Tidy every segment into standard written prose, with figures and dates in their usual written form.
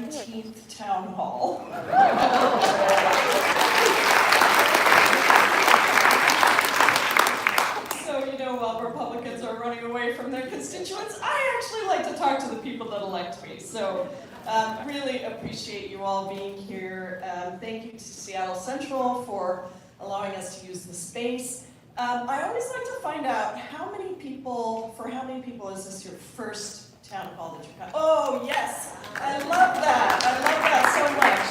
19th town hall. So, you know, while Republicans are running away from their constituents, I actually like to talk to the people that elect me. So, really appreciate you all being here. Thank you to Seattle Central for allowing us to use the space. I always like to find out for how many people is this your first town hall that you have? Oh, yes, I love that. I love that so much.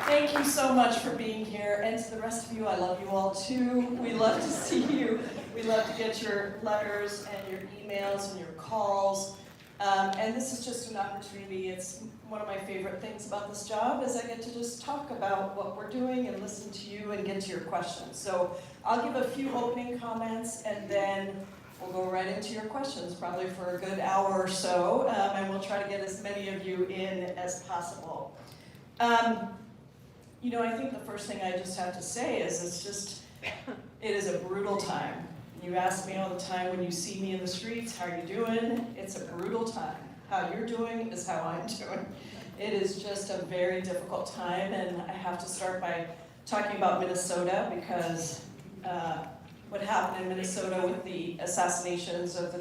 Thank you so much for being here. And to the rest of you, I love you all too. We love to see you. We love to get your letters and your emails and your calls. And this is just an opportunity. It's one of my favorite things about this job is I get to just talk about what we're doing and listen to you and get to your questions. So I'll give a few opening comments and then we'll go right into your questions, probably for a good hour or so, and we'll try to get as many of you in as possible. You know, I think the first thing I just have to say is it is a brutal time. You ask me all the time when you see me in the streets, how are you doing? It's a brutal time. How you're doing is how I'm doing. It is just a very difficult time, and I have to start by talking about Minnesota because what happened in Minnesota with the assassinations of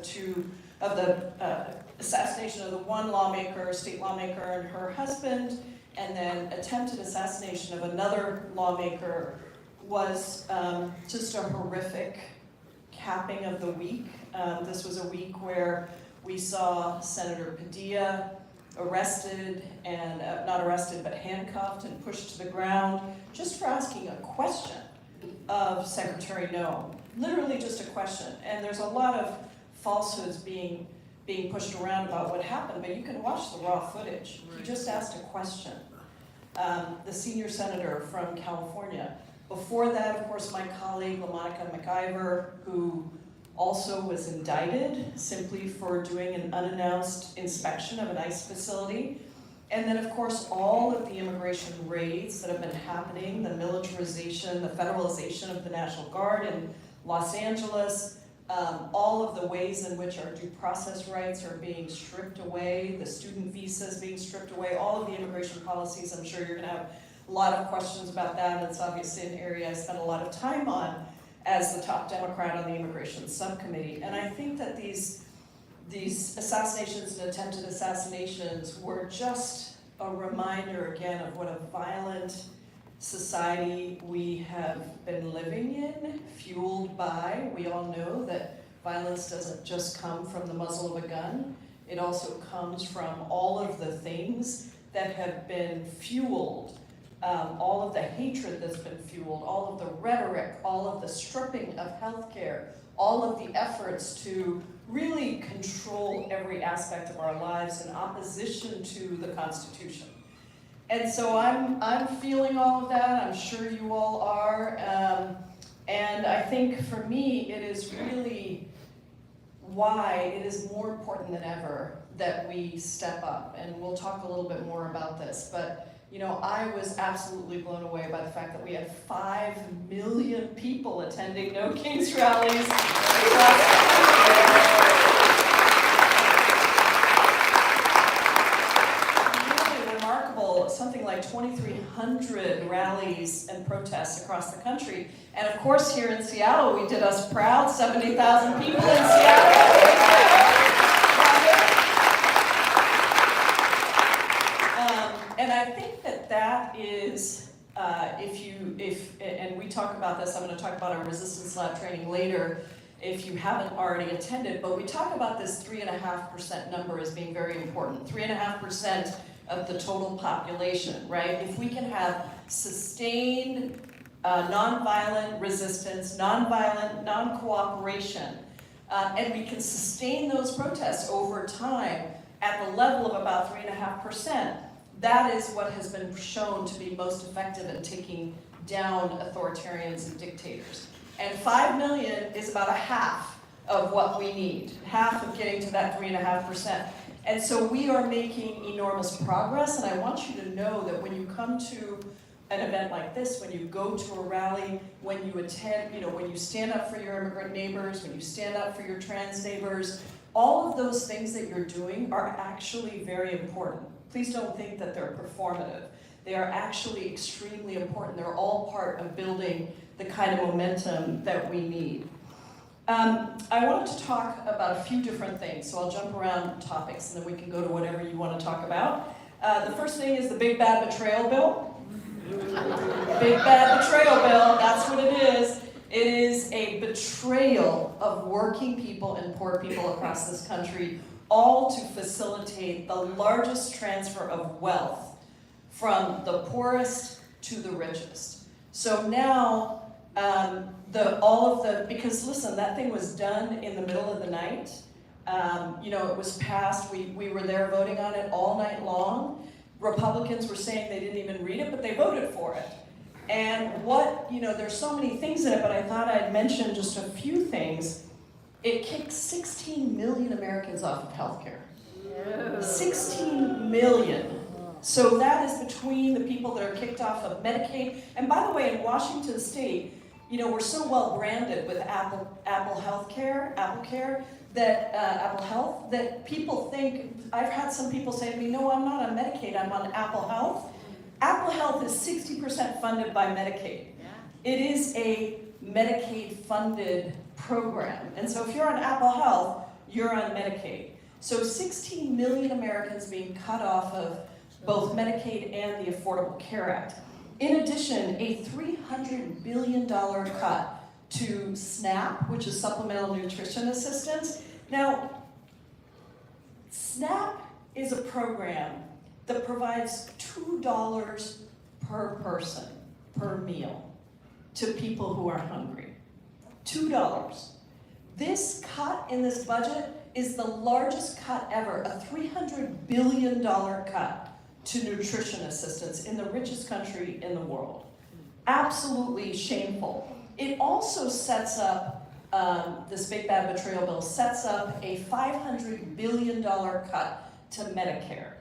assassination of the one lawmaker, state lawmaker, and her husband, and then attempted assassination of another lawmaker was just a horrific capping of the week. This was a week where we saw Senator Padilla arrested and, not arrested, but handcuffed and pushed to the ground just for asking a question of Secretary Noem. Literally just a question. And there's a lot of falsehoods being pushed around about what happened, but you can watch the raw footage. He just asked a question. The senior senator from California. Before that, of course, my colleague, LaMonica McIver, who also was indicted simply for doing an unannounced inspection of an ICE facility. And then, of course, all of the immigration raids that have been happening, the militarization, the federalization of the National Guard in Los Angeles, all of the ways in which our due process rights are being stripped away, the student visas being stripped away, all of the immigration policies. I'm sure you're going to have a lot of questions about that, and it's obviously an area I spent a lot of time on as the top Democrat on the Immigration Subcommittee. And I think that these assassinations and attempted assassinations were just a reminder again of what a violent society we have been living in, fueled by, we all know that violence doesn't just come from the muzzle of a gun, it also comes from all of the things that have been fueled, all of the hatred that's been fueled, all of the rhetoric, all of the stripping of healthcare, all of the efforts to really control every aspect of our lives in opposition to the Constitution. And so I'm feeling all of that, I'm sure you all are, and I think for me it is really why it is more important than ever that we step up, and we'll talk a little bit more about this, but you know, I was absolutely blown away by the fact that we had 5 million people attending No Kings rallies. Really remarkable, something like 2,300 rallies and protests across the country. And of course, here in Seattle, we did us proud, 70,000 people in Seattle. And I think that is, and we talk about this, I'm going to talk about our resistance lab training later, if you haven't already attended, but we talk about this 3.5% number as being very important. 3.5% of the total population, right? If we can have sustained nonviolent resistance, nonviolent non-cooperation, and we can sustain those protests over time at the level of about 3.5%, that is what has been shown to be most effective in taking down authoritarians and dictators. And 5 million is about a half of what we need, half of getting to that 3.5%. And so we are making enormous progress, and I want you to know that when you come to an event like this, when you go to a rally, when you attend, when you stand up for your immigrant neighbors, when you stand up for your trans neighbors, all of those things that you're doing are actually very important. Please don't think that they're performative. They are actually extremely important. They're all part of building the kind of momentum that we need. I wanted to talk about a few different things, so I'll jump around topics and then we can go to whatever you want to talk about. The first thing is the big bad betrayal bill. Big bad betrayal bill, that's what it is. It is a betrayal of working people and poor people across this country, all to facilitate the largest transfer of wealth from the poorest to the richest. So now, because listen, that thing was done in the middle of the night. It was passed, we were there voting on it all night long. Republicans were saying they didn't even read it, but they voted for it. And there's so many things in it, but I thought I'd mention just a few things. It kicked 16 million Americans off of healthcare. 16 million. So that is between the people that are kicked off of Medicaid. And by the way, in Washington State, we're so well branded with Apple Healthcare, Apple Care, that Apple Health, that people think, I've had some people say to me, no, I'm not on Medicaid, I'm on Apple Health. Apple Health is 60% funded by Medicaid. It is a Medicaid-funded program. And so if you're on Apple Health, you're on Medicaid. So 16 million Americans being cut off of both Medicaid and the Affordable Care Act. In addition, a $300 billion cut to SNAP, which is Supplemental Nutrition Assistance. Now, SNAP is a program that provides $2 per person, per meal, to people who are hungry. $2. This cut in this budget is the largest cut ever, a $300 billion cut to nutrition assistance in the richest country in the world. Absolutely shameful. It also sets up, this big bad betrayal bill sets up a $500 billion cut to Medicare,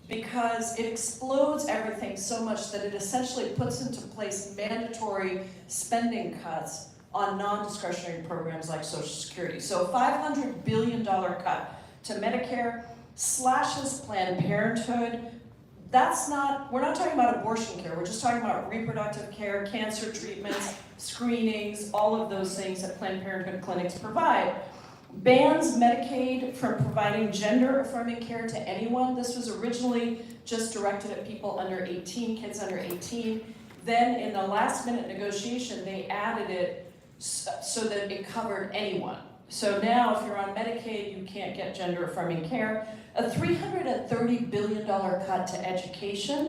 because it explodes everything so much that it essentially puts into place mandatory spending cuts on non-discretionary programs like Social Security. So a $500 billion cut to Medicare, slashes Planned Parenthood. We're not talking about abortion care, we're just talking about reproductive care, cancer treatments, screenings, all of those things that Planned Parenthood clinics provide. Bans Medicaid from providing gender-affirming care to anyone. This was originally just directed at people under 18, kids under 18. Then in the last-minute negotiation, they added it so that it covered anyone. So now if you're on Medicaid, you can't get gender-affirming care. A $330 billion cut to education,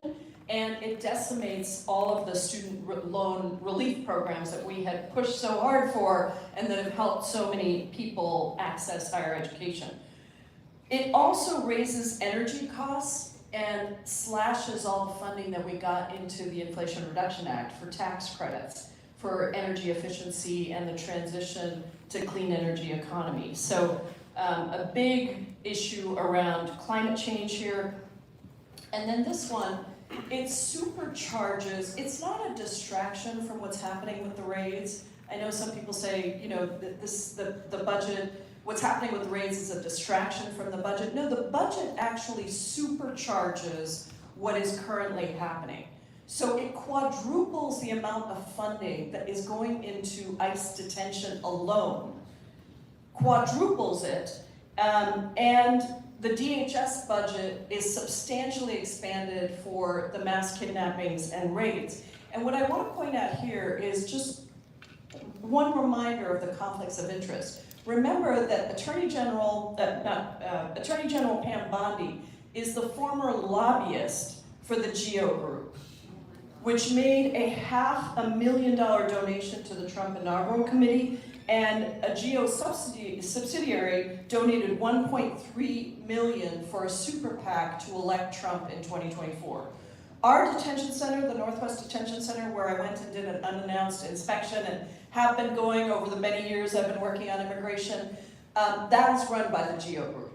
and it decimates all of the student loan relief programs that we had pushed so hard for and that have helped so many people access higher education. It also raises energy costs and slashes all the funding that we got into the Inflation Reduction Act for tax credits, for energy efficiency and the transition to clean energy economy. So a big issue around climate change here. And then this one, it supercharges, it's not a distraction from what's happening with the raids. I know some people say, the budget, what's happening with the raids is a distraction from the budget. No, the budget actually supercharges what is currently happening. So it quadruples the amount of funding that is going into ICE detention alone. Quadruples it, and the DHS budget is substantially expanded for the mass kidnappings and raids. And what I want to point out here is just one reminder of the conflicts of interest. Remember that Attorney General Pam Bondi is the former lobbyist for the GEO Group, which made a $500,000 donation to the Trump Inaugural Committee, and a GEO subsidiary donated $1.3 million for a super PAC to elect Trump in 2024. Our detention center, the Northwest Detention Center, where I went and did an unannounced inspection and have been going over the many years I've been working on immigration, that is run by the GEO Group.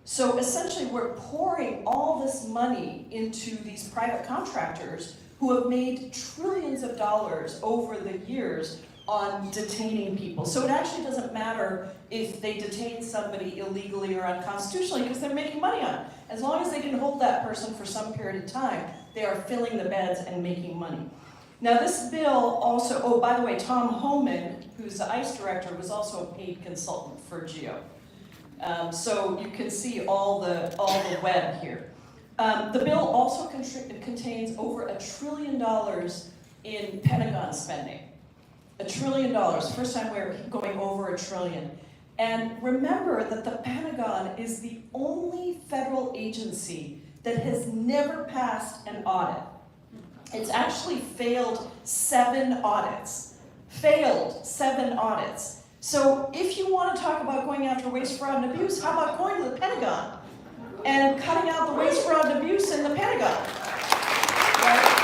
So essentially we're pouring all this money into these private contractors who have made trillions of dollars over the years on detaining people. So it actually doesn't matter if they detain somebody illegally or unconstitutionally because they're making money on it. As long as they can hold that person for some period of time, they are filling the beds and making money. Now this bill also, oh, by the way, Tom Homan, who's the ICE director, was also a paid consultant for GEO. So you can see all the web here. The bill also contains over $1 trillion in Pentagon spending. $1 trillion, first time we're going over $1 trillion. And remember that the Pentagon is the only federal agency that has never passed an audit. It's actually failed 7 audits. Failed 7 audits. So if you want to talk about going after waste, fraud, and abuse, how about going to the Pentagon and cutting out the waste, fraud, and abuse in the Pentagon? Right?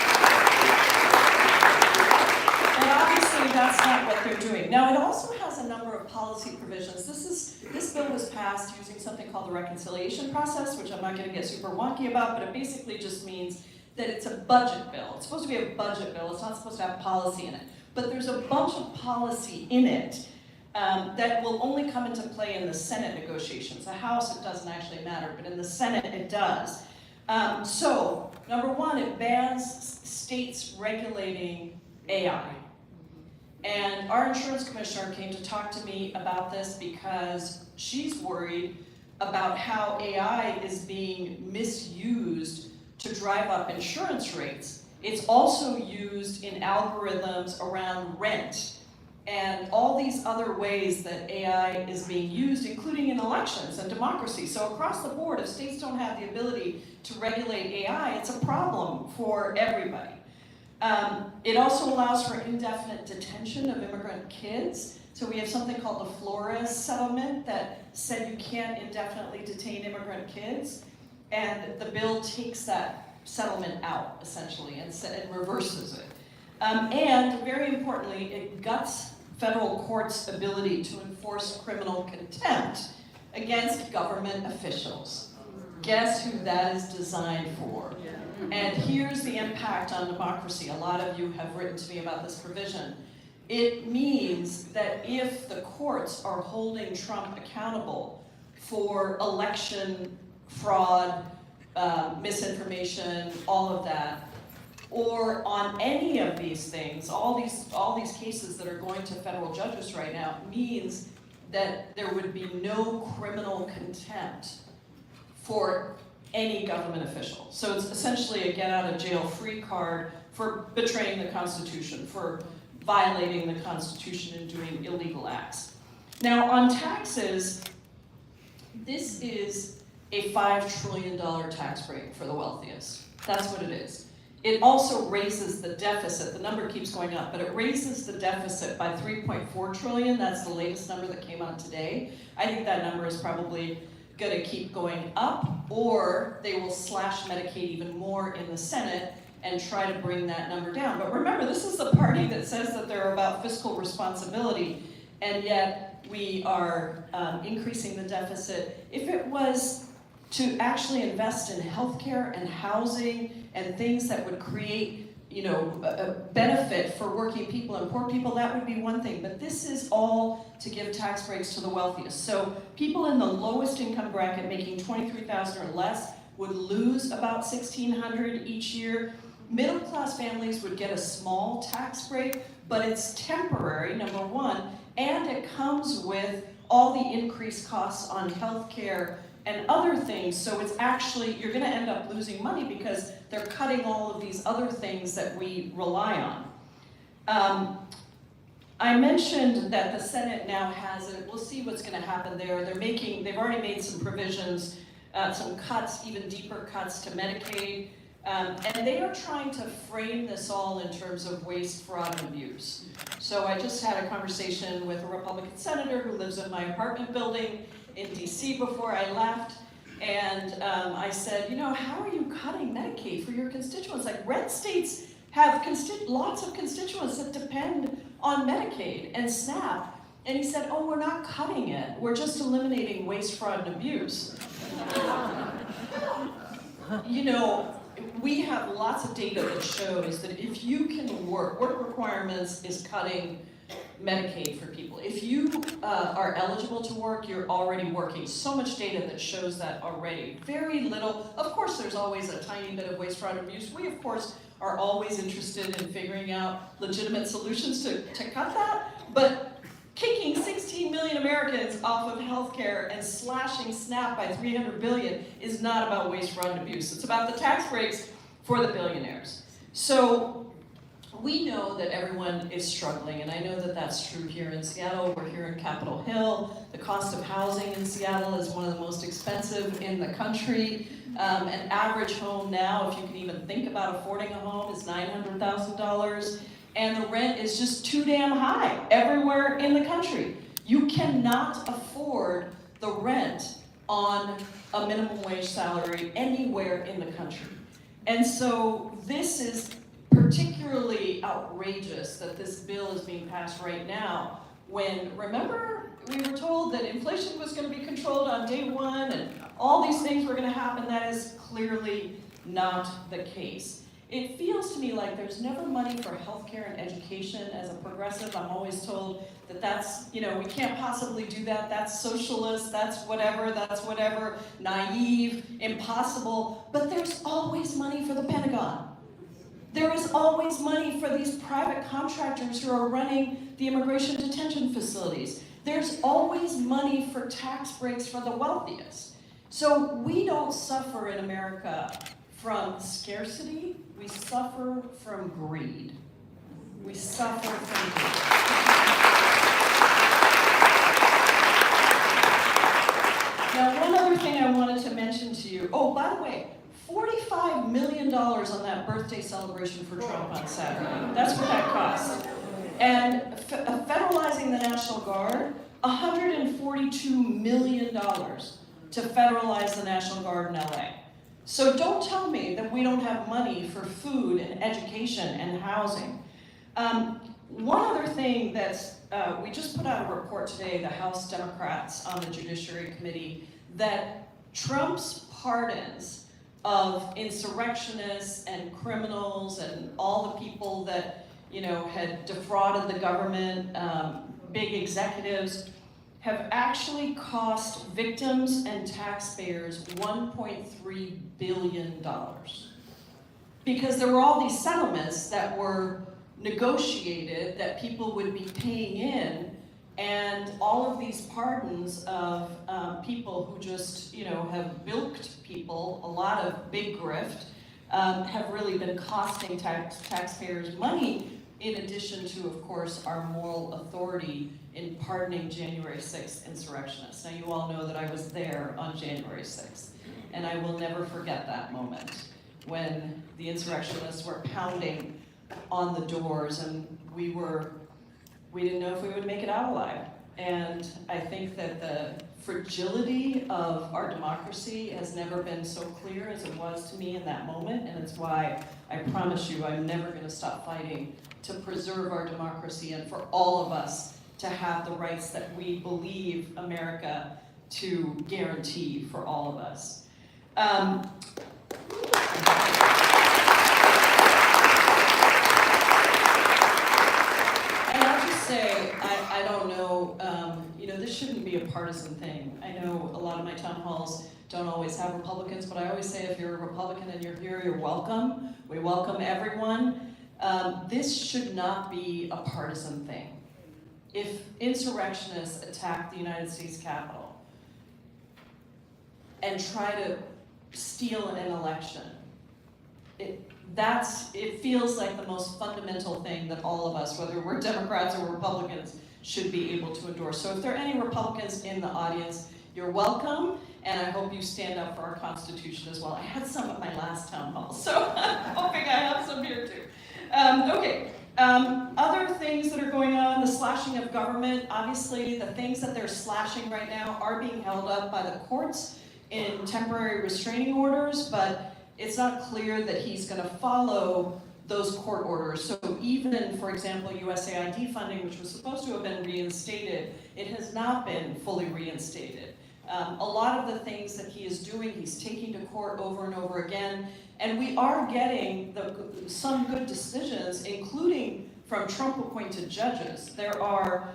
And obviously that's not what they're doing. Now it also has a number of policy provisions. This bill was passed using something called the reconciliation process, which I'm not going to get super wonky about, but it basically just means that it's a budget bill. It's supposed to be a budget bill. It's not supposed to have policy in it. But there's a bunch of policy in it that will only come into play in the Senate negotiations. The House, it doesn't actually matter, but in the Senate, it does. So, number 1, it bans states regulating AI. And our insurance commissioner came to talk to me about this because she's worried about how AI is being misused to drive up insurance rates. It's also used in algorithms around rent and all these other ways that AI is being used, including in elections and democracy. So across the board, if states don't have the ability to regulate AI, it's a problem for everybody. It also allows for indefinite detention of immigrant kids. So we have something called the Flores settlement that said you can't indefinitely detain immigrant kids. And the bill takes that settlement out, essentially, and reverses it. And very importantly, it guts federal courts' ability to enforce criminal contempt against government officials. Guess who that is designed for? And here's the impact on democracy. A lot of you have written to me about this provision. It means that if the courts are holding Trump accountable for election fraud, misinformation, all of that, or on any of these things, all these cases that are going to federal judges right now, means that there would be no criminal contempt for any government official. So it's essentially a get out of jail free card for betraying the Constitution, for violating the Constitution and doing illegal acts. Now on taxes, this is a $5 trillion tax break for the wealthiest. That's what it is. It also raises the deficit. The number keeps going up, but it raises the deficit by $3.4 trillion. That's the latest number that came out today. I think that number is probably going to keep going up, or they will slash Medicaid even more in the Senate and try to bring that number down. But remember, this is the party that says that they're about fiscal responsibility, and yet we are increasing the deficit. If it was to actually invest in healthcare and housing and things that would create, a benefit for working people and poor people, that would be one thing. But this is all to give tax breaks to the wealthiest. So people in the lowest income bracket making $23,000 or less would lose about $1,600 each year. Middle class families would get a small tax break, but it's temporary, number 1, and it comes with all the increased costs on healthcare and other things, so it's actually, you're going to end up losing money because they're cutting all of these other things that we rely on. I mentioned that the Senate now has it. We'll see what's going to happen there. They've already made some provisions, some cuts, even deeper cuts to Medicaid, and they are trying to frame this all in terms of waste, fraud, and abuse. So I just had a conversation with a Republican senator who lives in my apartment building in DC before I left, and I said, how are you cutting Medicaid for your constituents? Like, red states have lots of constituents that depend on Medicaid and SNAP. And he said, oh, we're not cutting it. We're just eliminating waste, fraud, and abuse. We have lots of data that shows that if you can work requirements is cutting Medicaid for people. If you are eligible to work, you're already working. So much data that shows that already. Very little. Of course, there's always a tiny bit of waste, fraud, and abuse. We, of course, are always interested in figuring out legitimate solutions to cut that. But kicking 16 million Americans off of healthcare and slashing SNAP by $300 billion is not about waste, fraud, and abuse. It's about the tax breaks for the billionaires. So we know that everyone is struggling, and I know that that's true here in Seattle. We're here in Capitol Hill. The cost of housing in Seattle is one of the most expensive in the country. An average home now, if you can even think about affording a home, is $900,000. And the rent is just too damn high everywhere in the country. You cannot afford the rent on a minimum wage salary anywhere in the country. And so this is particularly outrageous that this bill is being passed right now when, remember, we were told that inflation was going to be controlled on day one and all these things were going to happen. That is clearly not the case. It feels to me like there's never money for healthcare and education. As a progressive, I'm always told that that's, we can't possibly do that. That's socialist, that's whatever, naive, impossible. But there's always money for the Pentagon. There is always money for these private contractors who are running the immigration detention facilities. There's always money for tax breaks for the wealthiest. So we don't suffer in America from scarcity, we suffer from greed. We suffer from greed. Now, one other thing I wanted to mention to you, oh, by the way, $45 million on that birthday celebration for Trump on Saturday. That's what that cost. And federalizing the National Guard, $142 million to federalize the National Guard in LA. So don't tell me that we don't have money for food and education and housing. One other thing that's, we just put out a report today, the House Democrats on the Judiciary Committee, that Trump's pardons of insurrectionists and criminals and all the people that, had defrauded the government, big executives, have actually cost victims and taxpayers $1.3 billion. Because there were all these settlements that were negotiated that people would be paying in, and all of these pardons of people who just, have bilked people, a lot of big grift, have really been costing taxpayers money, in addition to, of course, our moral authority in pardoning January 6th insurrectionists. Now, you all know that I was there on January 6th, and I will never forget that moment when the insurrectionists were pounding on the doors, and we didn't know if we would make it out alive. And I think that the fragility of our democracy has never been so clear as it was to me in that moment, and it's why I promise you I'm never going to stop fighting to preserve our democracy and for all of us to have the rights that we believe America to guarantee for all of us. And I'll just say, I don't know, this shouldn't be a partisan thing. I know a lot of my town halls don't always have Republicans, but I always say if you're a Republican and you're here, you're welcome. We welcome everyone. This should not be a partisan thing. If insurrectionists attack the United States Capitol and try to steal an election, it feels like the most fundamental thing that all of us, whether we're Democrats or Republicans, should be able to endorse. So if there are any Republicans in the audience, you're welcome, and I hope you stand up for our Constitution as well. I had some at my last town hall, so I'm hoping I have some here too. Other things that are going on, the slashing of government, obviously the things that they're slashing right now are being held up by the courts in temporary restraining orders, but it's not clear that he's going to follow those court orders. So even, for example, USAID funding, which was supposed to have been reinstated, it has not been fully reinstated. A lot of the things that he is doing, he's taking to court over and over again, and we are getting some good decisions, including from Trump-appointed judges. There are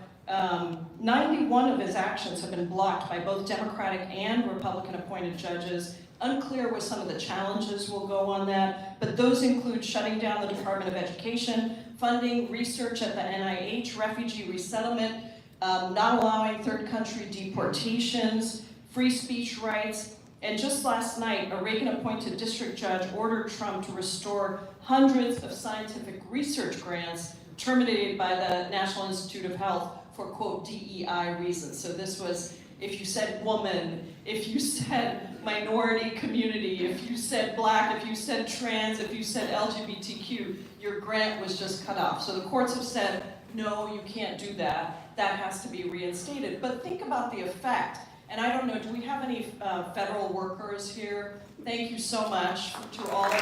91 of his actions have been blocked by both Democratic and Republican-appointed judges. Unclear what some of the challenges will go on that, but those include shutting down the Department of Education, funding research at the NIH, refugee resettlement, not allowing third country deportations, free speech rights, and just last night, a Reagan-appointed district judge ordered Trump to restore hundreds of scientific research grants terminated by the National Institute of Health for, quote, DEI reasons. So this was, if you said woman, if you said minority community, if you said black, if you said trans, if you said LGBTQ, your grant was just cut off. So the courts have said, no, you can't do that. That has to be reinstated. But think about the effect. And I don't know, do we have any federal workers here? Thank you so much to all of our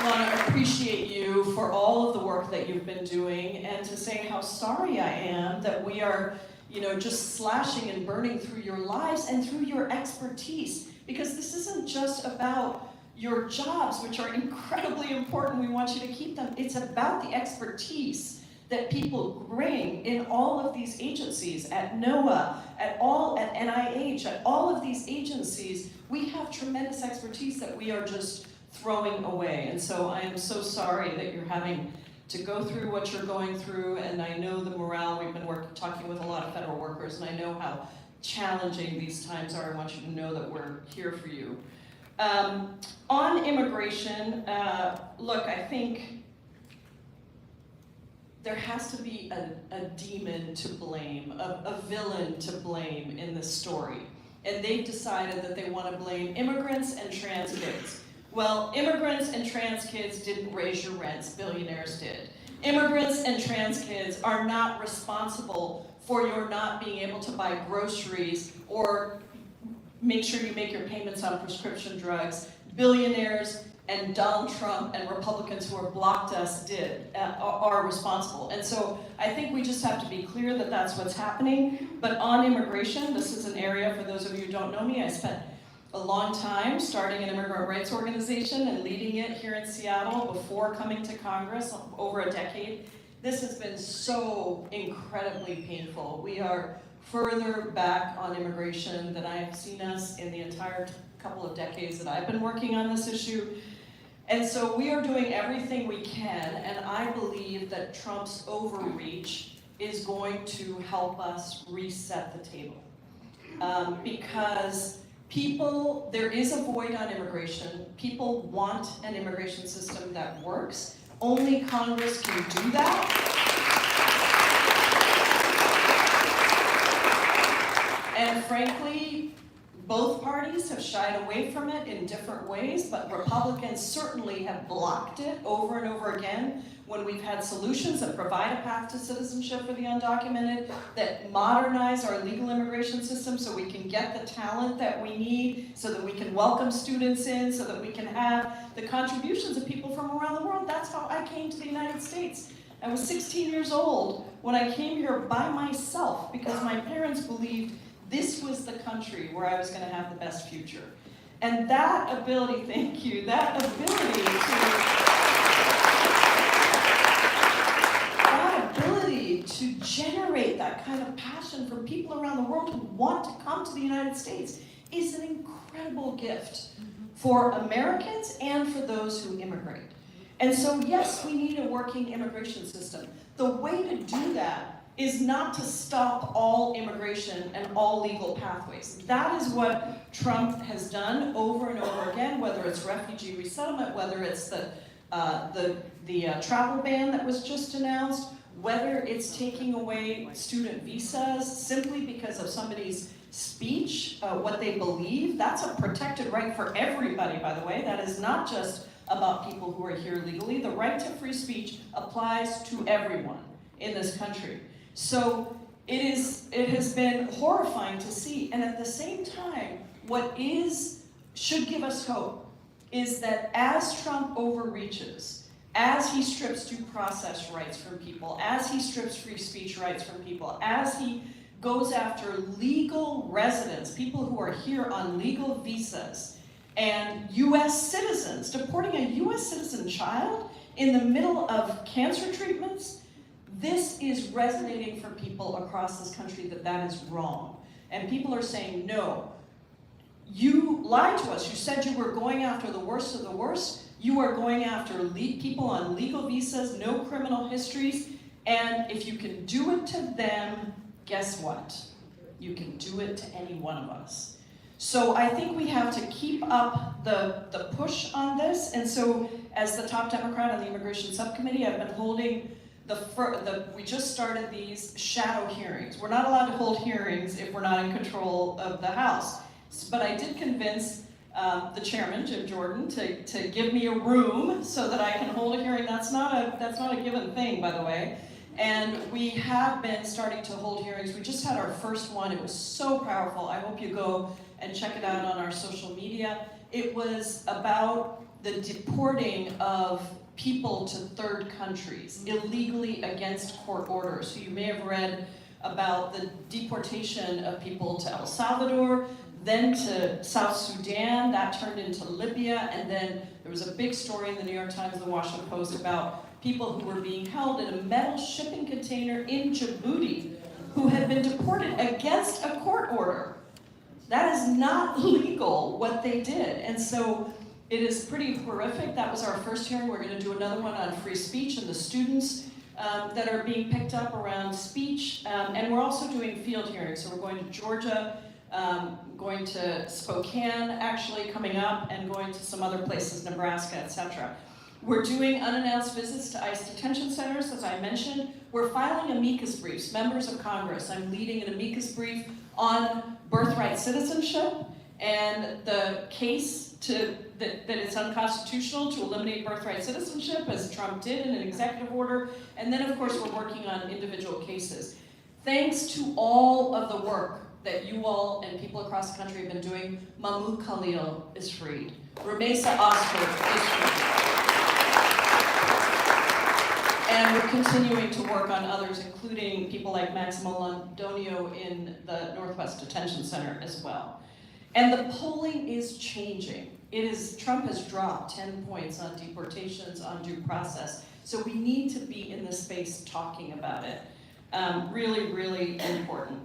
I want to appreciate you for all of the work that you've been doing and to say how sorry I am that we are, just slashing and burning through your lives and through your expertise. Because this isn't just about your jobs, which are incredibly important. We want you to keep them. It's about the expertise that people bring in all of these agencies, at NOAA, at NIH, at all of these agencies. We have tremendous expertise that we are just throwing away. And so I am so sorry that you're having to go through what you're going through, and I know the morale. We've been talking with a lot of federal workers, and I know how challenging these times are. I want you to know that we're here for you. On immigration, look, I think there has to be a demon to blame, a villain to blame in this story. And they've decided that they want to blame immigrants and trans kids. Well, immigrants and trans kids didn't raise your rents, billionaires did. Immigrants and trans kids are not responsible for your not being able to buy groceries or make sure you make your payments on prescription drugs. Billionaires and Donald Trump and Republicans who have blocked us are responsible. And so I think we just have to be clear that that's what's happening. But on immigration, this is an area, for those of you who don't know me, I spent a long time starting an immigrant rights organization and leading it here in Seattle before coming to Congress, over a decade. This has been so incredibly painful. We are further back on immigration than I have seen us in the entire couple of decades that I've been working on this issue. And so we are doing everything we can, and I believe that Trump's overreach is going to help us reset the table. Because there is a void on immigration. People want an immigration system that works. Only Congress can do that. And frankly, both parties have shied away from it in different ways, but Republicans certainly have blocked it over and over again when we've had solutions that provide a path to citizenship for the undocumented, that modernize our legal immigration system so we can get the talent that we need, so that we can welcome students in, so that we can have the contributions of people from around the world. That's how I came to the United States. I was 16 years old when I came here by myself because my parents believed this was the country where I was going to have the best future. And that ability, thank you, that ability to generate that kind of passion from people around the world who want to come to the United States is an incredible gift for Americans and for those who immigrate. And so yes, we need a working immigration system. The way to do that is not to stop all immigration and all legal pathways. That is what Trump has done over and over again, whether it's refugee resettlement, whether it's the travel ban that was just announced, whether it's taking away student visas simply because of somebody's speech, what they believe. That's a protected right for everybody, by the way. That is not just about people who are here legally. The right to free speech applies to everyone in this country. So it has been horrifying to see, and at the same time, what should give us hope is that as Trump overreaches, as he strips due process rights from people, as he strips free speech rights from people, as he goes after legal residents, people who are here on legal visas, and US citizens, deporting a US citizen child in the middle of cancer treatments. This is resonating for people across this country that is wrong. And people are saying, no, you lied to us. You said you were going after the worst of the worst. You are going after people on legal visas, no criminal histories. And if you can do it to them, guess what? You can do it to any one of us. So I think we have to keep up the push on this. And so as the top Democrat on the Immigration Subcommittee, I've been holding we just started these shadow hearings. We're not allowed to hold hearings if we're not in control of the House. But I did convince the chairman, Jim Jordan, to give me a room so that I can hold a hearing. That's not a given thing, by the way. And we have been starting to hold hearings. We just had our first one. It was so powerful. I hope you go and check it out on our social media. It was about the deporting of people to third countries illegally against court orders. So you may have read about the deportation of people to El Salvador, then to South Sudan, that turned into Libya, and then there was a big story in the New York Times and the Washington Post about people who were being held in a metal shipping container in Djibouti who had been deported against a court order. That is not legal, what they did. And so it is pretty horrific. That was our first hearing. We're going to do another one on free speech and the students that are being picked up around speech. And we're also doing field hearings. So we're going to Georgia, going to Spokane actually coming up, and going to some other places, Nebraska, etc. We're doing unannounced visits to ICE detention centers, as I mentioned. We're filing amicus briefs, members of Congress. I'm leading an amicus brief on birthright citizenship and the case that it's unconstitutional to eliminate birthright citizenship, as Trump did in an executive order. And then, of course, we're working on individual cases. Thanks to all of the work that you all and people across the country have been doing, Mahmoud Khalil is freed. Rumeysa Oscar is freed. And we're continuing to work on others, including people like Maximo Londonio in the Northwest Detention Center as well. And the polling is changing. Trump has dropped 10 points on deportations, on due process. So we need to be in this space talking about it. Really, really important.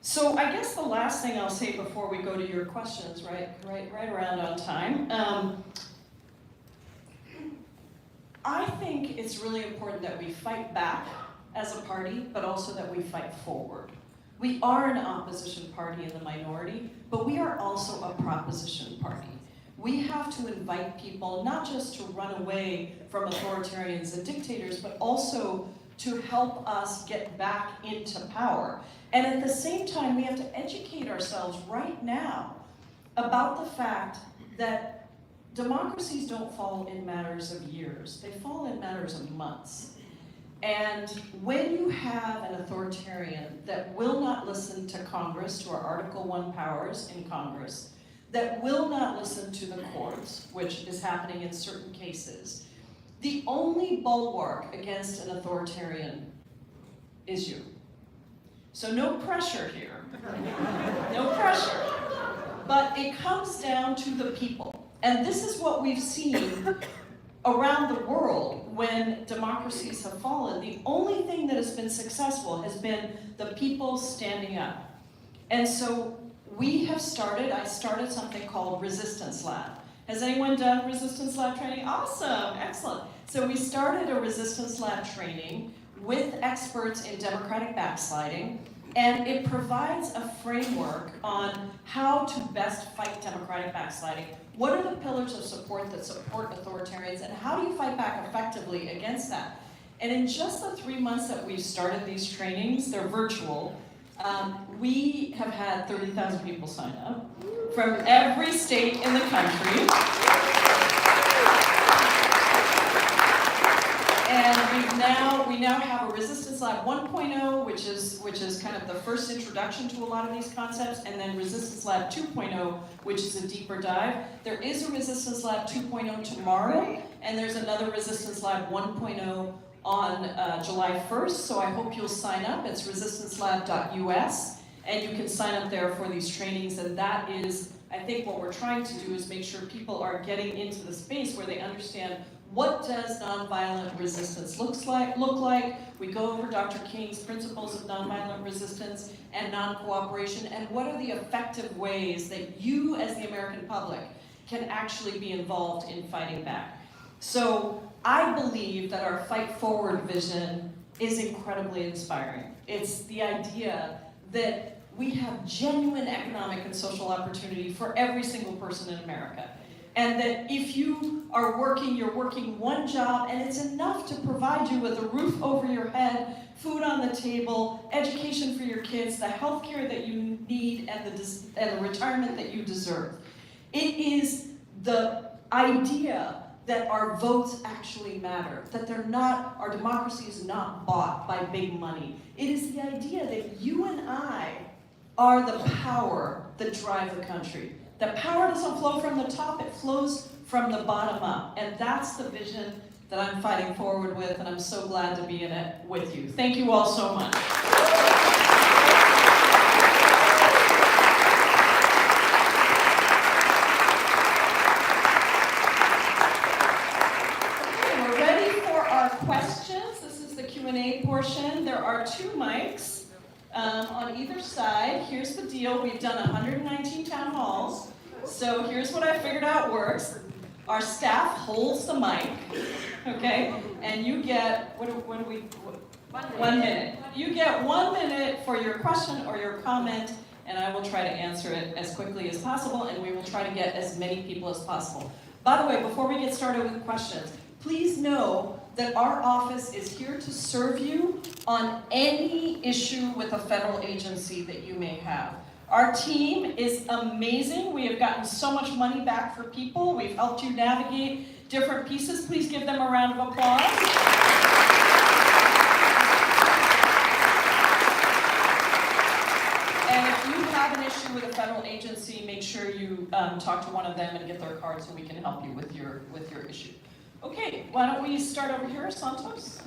So I guess the last thing I'll say before we go to your questions, right around on time. I think it's really important that we fight back as a party, but also that we fight forward. We are an opposition party in the minority, but we are also a proposition party. We have to invite people not just to run away from authoritarians and dictators, but also to help us get back into power. And at the same time, we have to educate ourselves right now about the fact that democracies don't fall in matters of years. They fall in matters of months. And when you have an authoritarian that will not listen to Congress, to our Article 1 powers in Congress, that will not listen to the courts, which is happening in certain cases, the only bulwark against an authoritarian is you. So no pressure here. No pressure. But it comes down to the people. And this is what we've seen around the world when democracies have fallen. The only thing that has been successful has been the people standing up. And so I started something called Resistance Lab. Has anyone done Resistance Lab training? Awesome, excellent. So we started a Resistance Lab training with experts in democratic backsliding, and it provides a framework on how to best fight democratic backsliding. What are the pillars of support that support authoritarians, and how do you fight back effectively against that? And in just the 3 months that we've started these trainings, they're virtual, we have had 30,000 people sign up from every state in the country. And we now have a Resistance Lab 1.0, which is kind of the first introduction to a lot of these concepts, and then Resistance Lab 2.0, which is a deeper dive. There is a Resistance Lab 2.0 tomorrow, and there's another Resistance Lab 1.0 on July 1st, so I hope you'll sign up. It's resistancelab.us, and you can sign up there for these trainings, and that is I think what we're trying to do is make sure people are getting into the space where they understand what does nonviolent resistance look like. We go over Dr. King's principles of nonviolent resistance and non-cooperation, and what are the effective ways that you as the American public can actually be involved in fighting back. So I believe that our Fight Forward vision is incredibly inspiring. It's the idea that we have genuine economic and social opportunity for every single person in America. And that if you are working, you're working one job, and it's enough to provide you with a roof over your head, food on the table, education for your kids, the health care that you need, and the retirement that you deserve. It is the idea that our votes actually matter, that our democracy is not bought by big money. It is the idea that you and I are the power that drive the country. The power doesn't flow from the top, it flows from the bottom up. And that's the vision that I'm fighting forward with, and I'm so glad to be in it with you. Thank you all so much. Okay, we're ready for our questions. This is the Q&A portion. There are 2 mics. On either side. Here's the deal. We've done 119 town halls. So here's what I figured out works. Our staff holds the mic, okay? And you get, what do we, 1 minute. You get 1 minute for your question or your comment, and I will try to answer it as quickly as possible, and we will try to get as many people as possible. By the way, before we get started with questions, please know that our office is here to serve you on any issue with a federal agency that you may have. Our team is amazing. We have gotten so much money back for people. We've helped you navigate different pieces. Please give them a round of applause. And if you have an issue with a federal agency, make sure you talk to one of them and get their card so we can help you with your issue. Okay, why don't we start over here, Santos?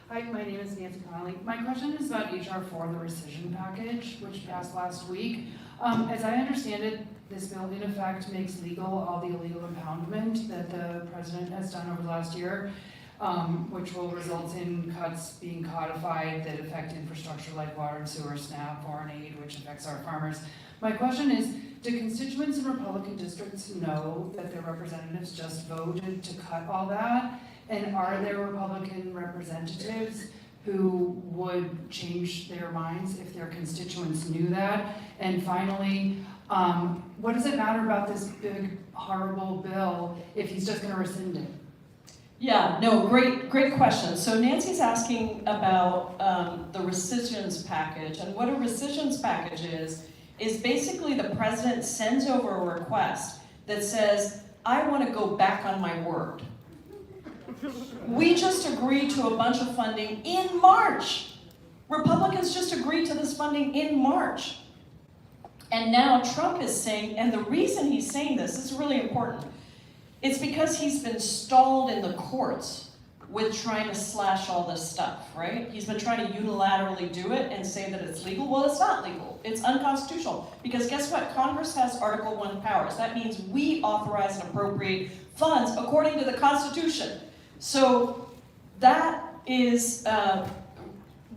Hi, my name is Nancy Connolly. My question is about HR 4, the rescission package, which passed last week. As I understand it, this bill in effect makes legal all the illegal impoundment that the president has done over the last year, which will result in cuts being codified that affect infrastructure like water and sewer, SNAP, foreign aid, which affects our farmers. My question is, do constituents in Republican districts know that their representatives just voted to cut all that? And are there Republican representatives who would change their minds if their constituents knew that? And finally, what does it matter about this big, horrible bill if he's just going to rescind it? Yeah, no, great question. So Nancy's asking about the rescissions package, and what a rescissions package is basically the president sends over a request that says, I want to go back on my word. We just agreed to a bunch of funding in March. Republicans just agreed to this funding in March. And now Trump is saying, and the reason he's saying this is really important, it's because he's been stalled in the courts with trying to slash all this stuff, right? He's been trying to unilaterally do it and say that it's legal. Well, it's not legal. It's unconstitutional. Because guess what? Congress has Article 1 powers. That means we authorize and appropriate funds according to the Constitution. So that is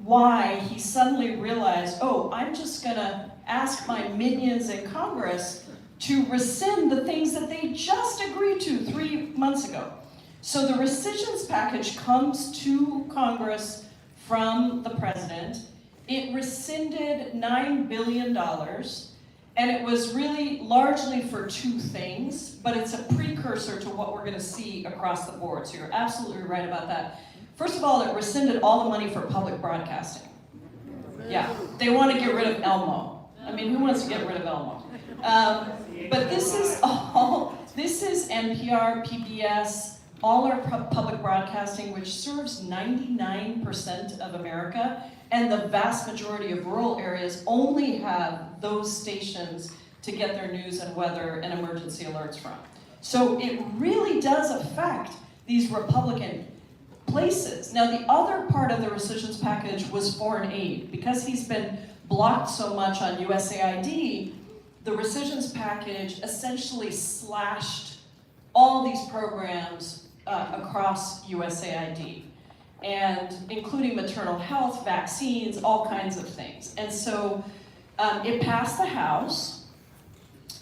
why he suddenly realized, oh, I'm just going to ask my minions in Congress to rescind the things that they just agreed to 3 months ago. So the rescissions package comes to Congress from the president. It rescinded $9 billion, and it was really largely for 2 things, but it's a precursor to what we're going to see across the board. So you're absolutely right about that. First of all, it rescinded all the money for public broadcasting. Yeah, they want to get rid of Elmo. I mean, who wants to get rid of Elmo? But this is NPR, PBS, all our public broadcasting, which serves 99% of America, and the vast majority of rural areas only have those stations to get their news and weather and emergency alerts from. So it really does affect these Republican places. Now, the other part of the rescissions package was foreign aid. Because he's been blocked so much on USAID, the rescissions package essentially slashed all these programs across USAID, and including maternal health, vaccines, all kinds of things. And so it passed the House,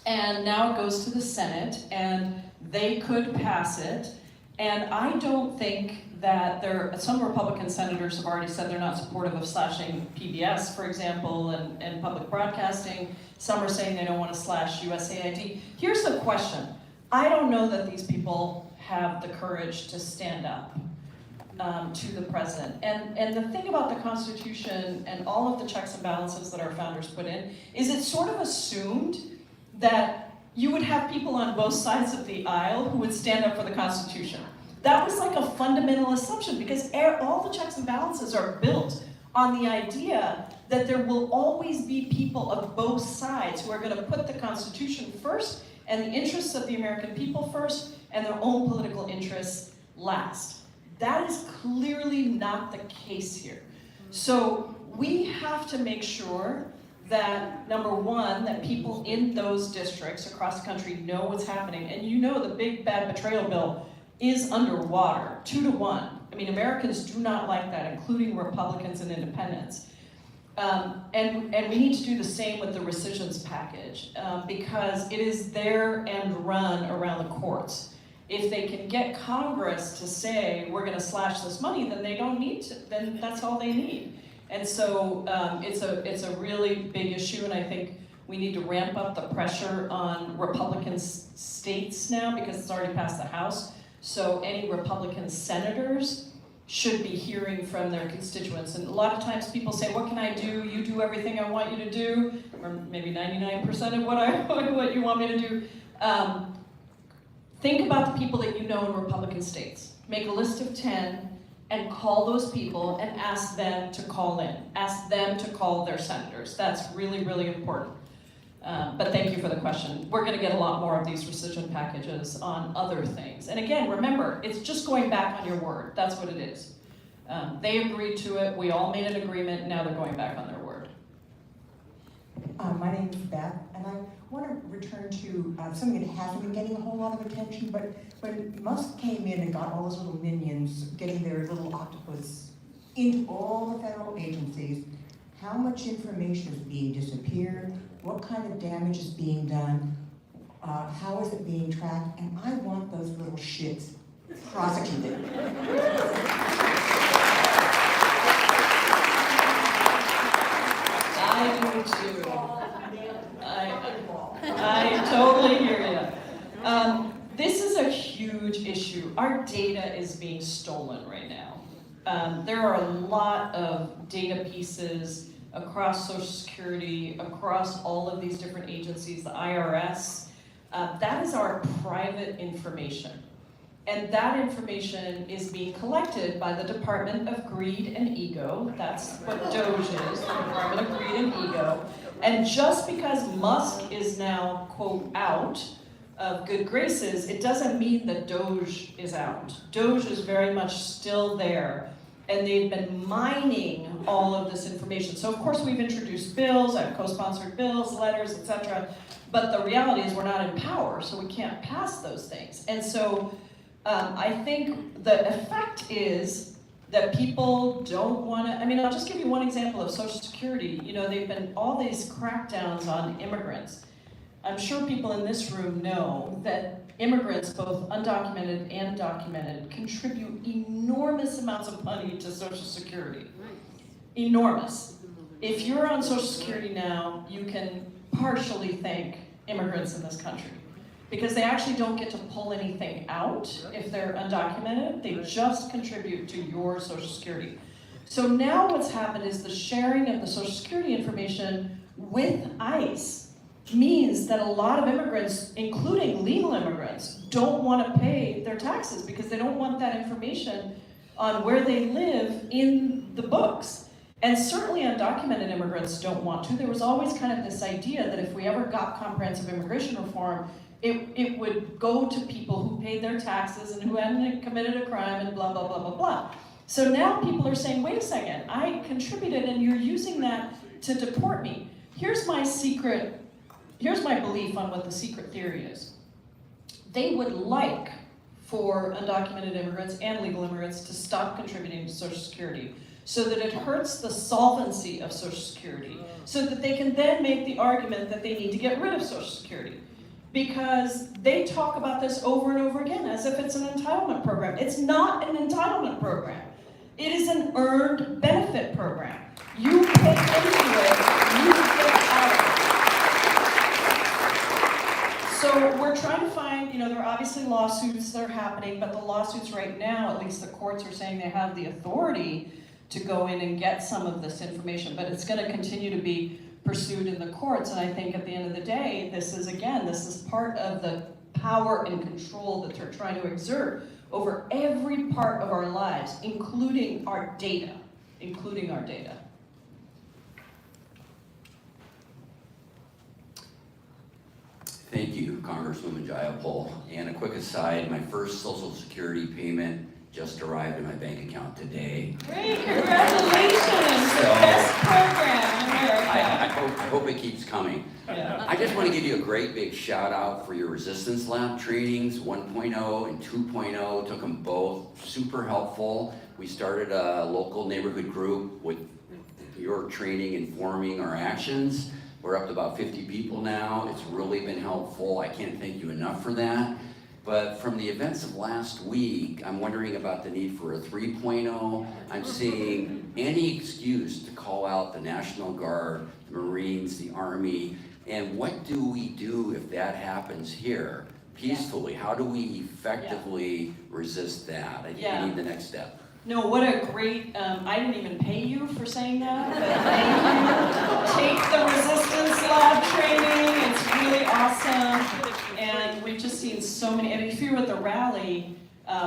and now it goes to the Senate, and they could pass it. And I don't think that some Republican senators have already said they're not supportive of slashing PBS, for example, and public broadcasting. Some are saying they don't want to slash USAID. Here's the question. I don't know that these people have the courage to stand up to the president. And the thing about the Constitution and all of the checks and balances that our founders put in is it's sort of assumed that you would have people on both sides of the aisle who would stand up for the Constitution. That was like a fundamental assumption, because all the checks and balances are built on the idea that there will always be people of both sides who are going to put the Constitution first and the interests of the American people first and their own political interests last. That is clearly not the case here. So we have to make sure that, number one, that people in those districts across the country know what's happening. And you know the big bad betrayal bill is underwater, 2-1. I mean, Americans do not like that, including Republicans and independents. And we need to do the same with the rescissions package, because it is their end run around the courts. If they can get Congress to say, we're gonna slash this money, then they don't need to, then that's all they need. And so it's a really big issue, and I think we need to ramp up the pressure on Republican states now, because it's already passed the House. So any Republican senators should be hearing from their constituents. And a lot of times people say, what can I do? You do everything I want you to do, or maybe 99% of what you want me to do. Think about the people that you know in Republican states. Make a list of 10 and call those people and ask them to call in. Ask them to call their senators. That's really, really important. But thank you for the question. We're gonna get a lot more of these rescission packages on other things. And again, remember, it's just going back on your word. That's what it is. They agreed to it, we all made an agreement, now they're going back on their word. My name is Beth, and I want to return to something that hasn't been getting a whole lot of attention, but when Musk came in and got all those little minions getting their little octopus into all the federal agencies, how much information is being disappeared, what kind of damage is being done, how is it being tracked, and I want those little shits prosecuted. I do too. I totally hear you. This is a huge issue. Our data is being stolen right now. There are a lot of data pieces across Social Security, across all of these different agencies, the IRS. That is our private information. And that information is being collected by the Department of Greed and Ego. That's what DOGE is, the Department of Greed and Ego. And just because Musk is now, quote, out of good graces, it doesn't mean that DOGE is out. DOGE is very much still there. And they've been mining all of this information. So of course we've introduced bills, I've co-sponsored bills, letters, etc. But the reality is we're not in power, so we can't pass those things. And so I think the effect is that people don't want to, I mean, I'll just give you one example of Social Security. You know, they've been all these crackdowns on immigrants. I'm sure people in this room know that immigrants, both undocumented and documented, contribute enormous amounts of money to Social Security. Enormous. If you're on Social Security now, you can partially thank immigrants in this country, because they actually don't get to pull anything out if they're undocumented. They just contribute to your Social Security. So now what's happened is the sharing of the Social Security information with ICE means that a lot of immigrants, including legal immigrants, don't want to pay their taxes because they don't want that information on where they live in the books. And certainly undocumented immigrants don't want to. There was always kind of this idea that if we ever got comprehensive immigration reform, it would go to people who paid their taxes and who hadn't committed a crime and blah, blah, blah, blah, blah. So now people are saying, wait a second, I contributed and you're using that to deport me. Here's my belief on what the secret theory is. They would like for undocumented immigrants and legal immigrants to stop contributing to Social Security so that it hurts the solvency of Social Security, so that they can then make the argument that they need to get rid of Social Security. Because they talk about this over and over again as if it's an entitlement program. It's not an entitlement program. It is an earned benefit program. You pay into it, you get out of it. So we're trying to find, there are obviously lawsuits that are happening, but the lawsuits right now, at least the courts are saying they have the authority to go in and get some of this information, but it's going to continue to be pursued in the courts. And I think at the end of the day, this is part of the power and control that they're trying to exert over every part of our lives, including our data. Thank you, Congresswoman Jayapal. And a quick aside, my first Social Security payment just arrived in my bank account today. Great, congratulations! The best program in America. I hope it keeps coming. Yeah. I just want to give you a great big shout out for your Resistance Lab trainings, 1.0 and 2.0. Took them both, super helpful. We started a local neighborhood group with your training informing our actions. We're up to about 50 people now. It's really been helpful. I can't thank you enough for that. But from the events of last week, I'm wondering about the need for a 3.0. I'm seeing any excuse to call out the National Guard, the Marines, the Army, and what do we do if that happens here peacefully? How do we effectively resist that? I think we need the next step. No, what a great, I didn't even pay you for saying that, but thank you. Take the Resistance Lab training, it's really awesome. And we've just seen so many, and if you were at the rally,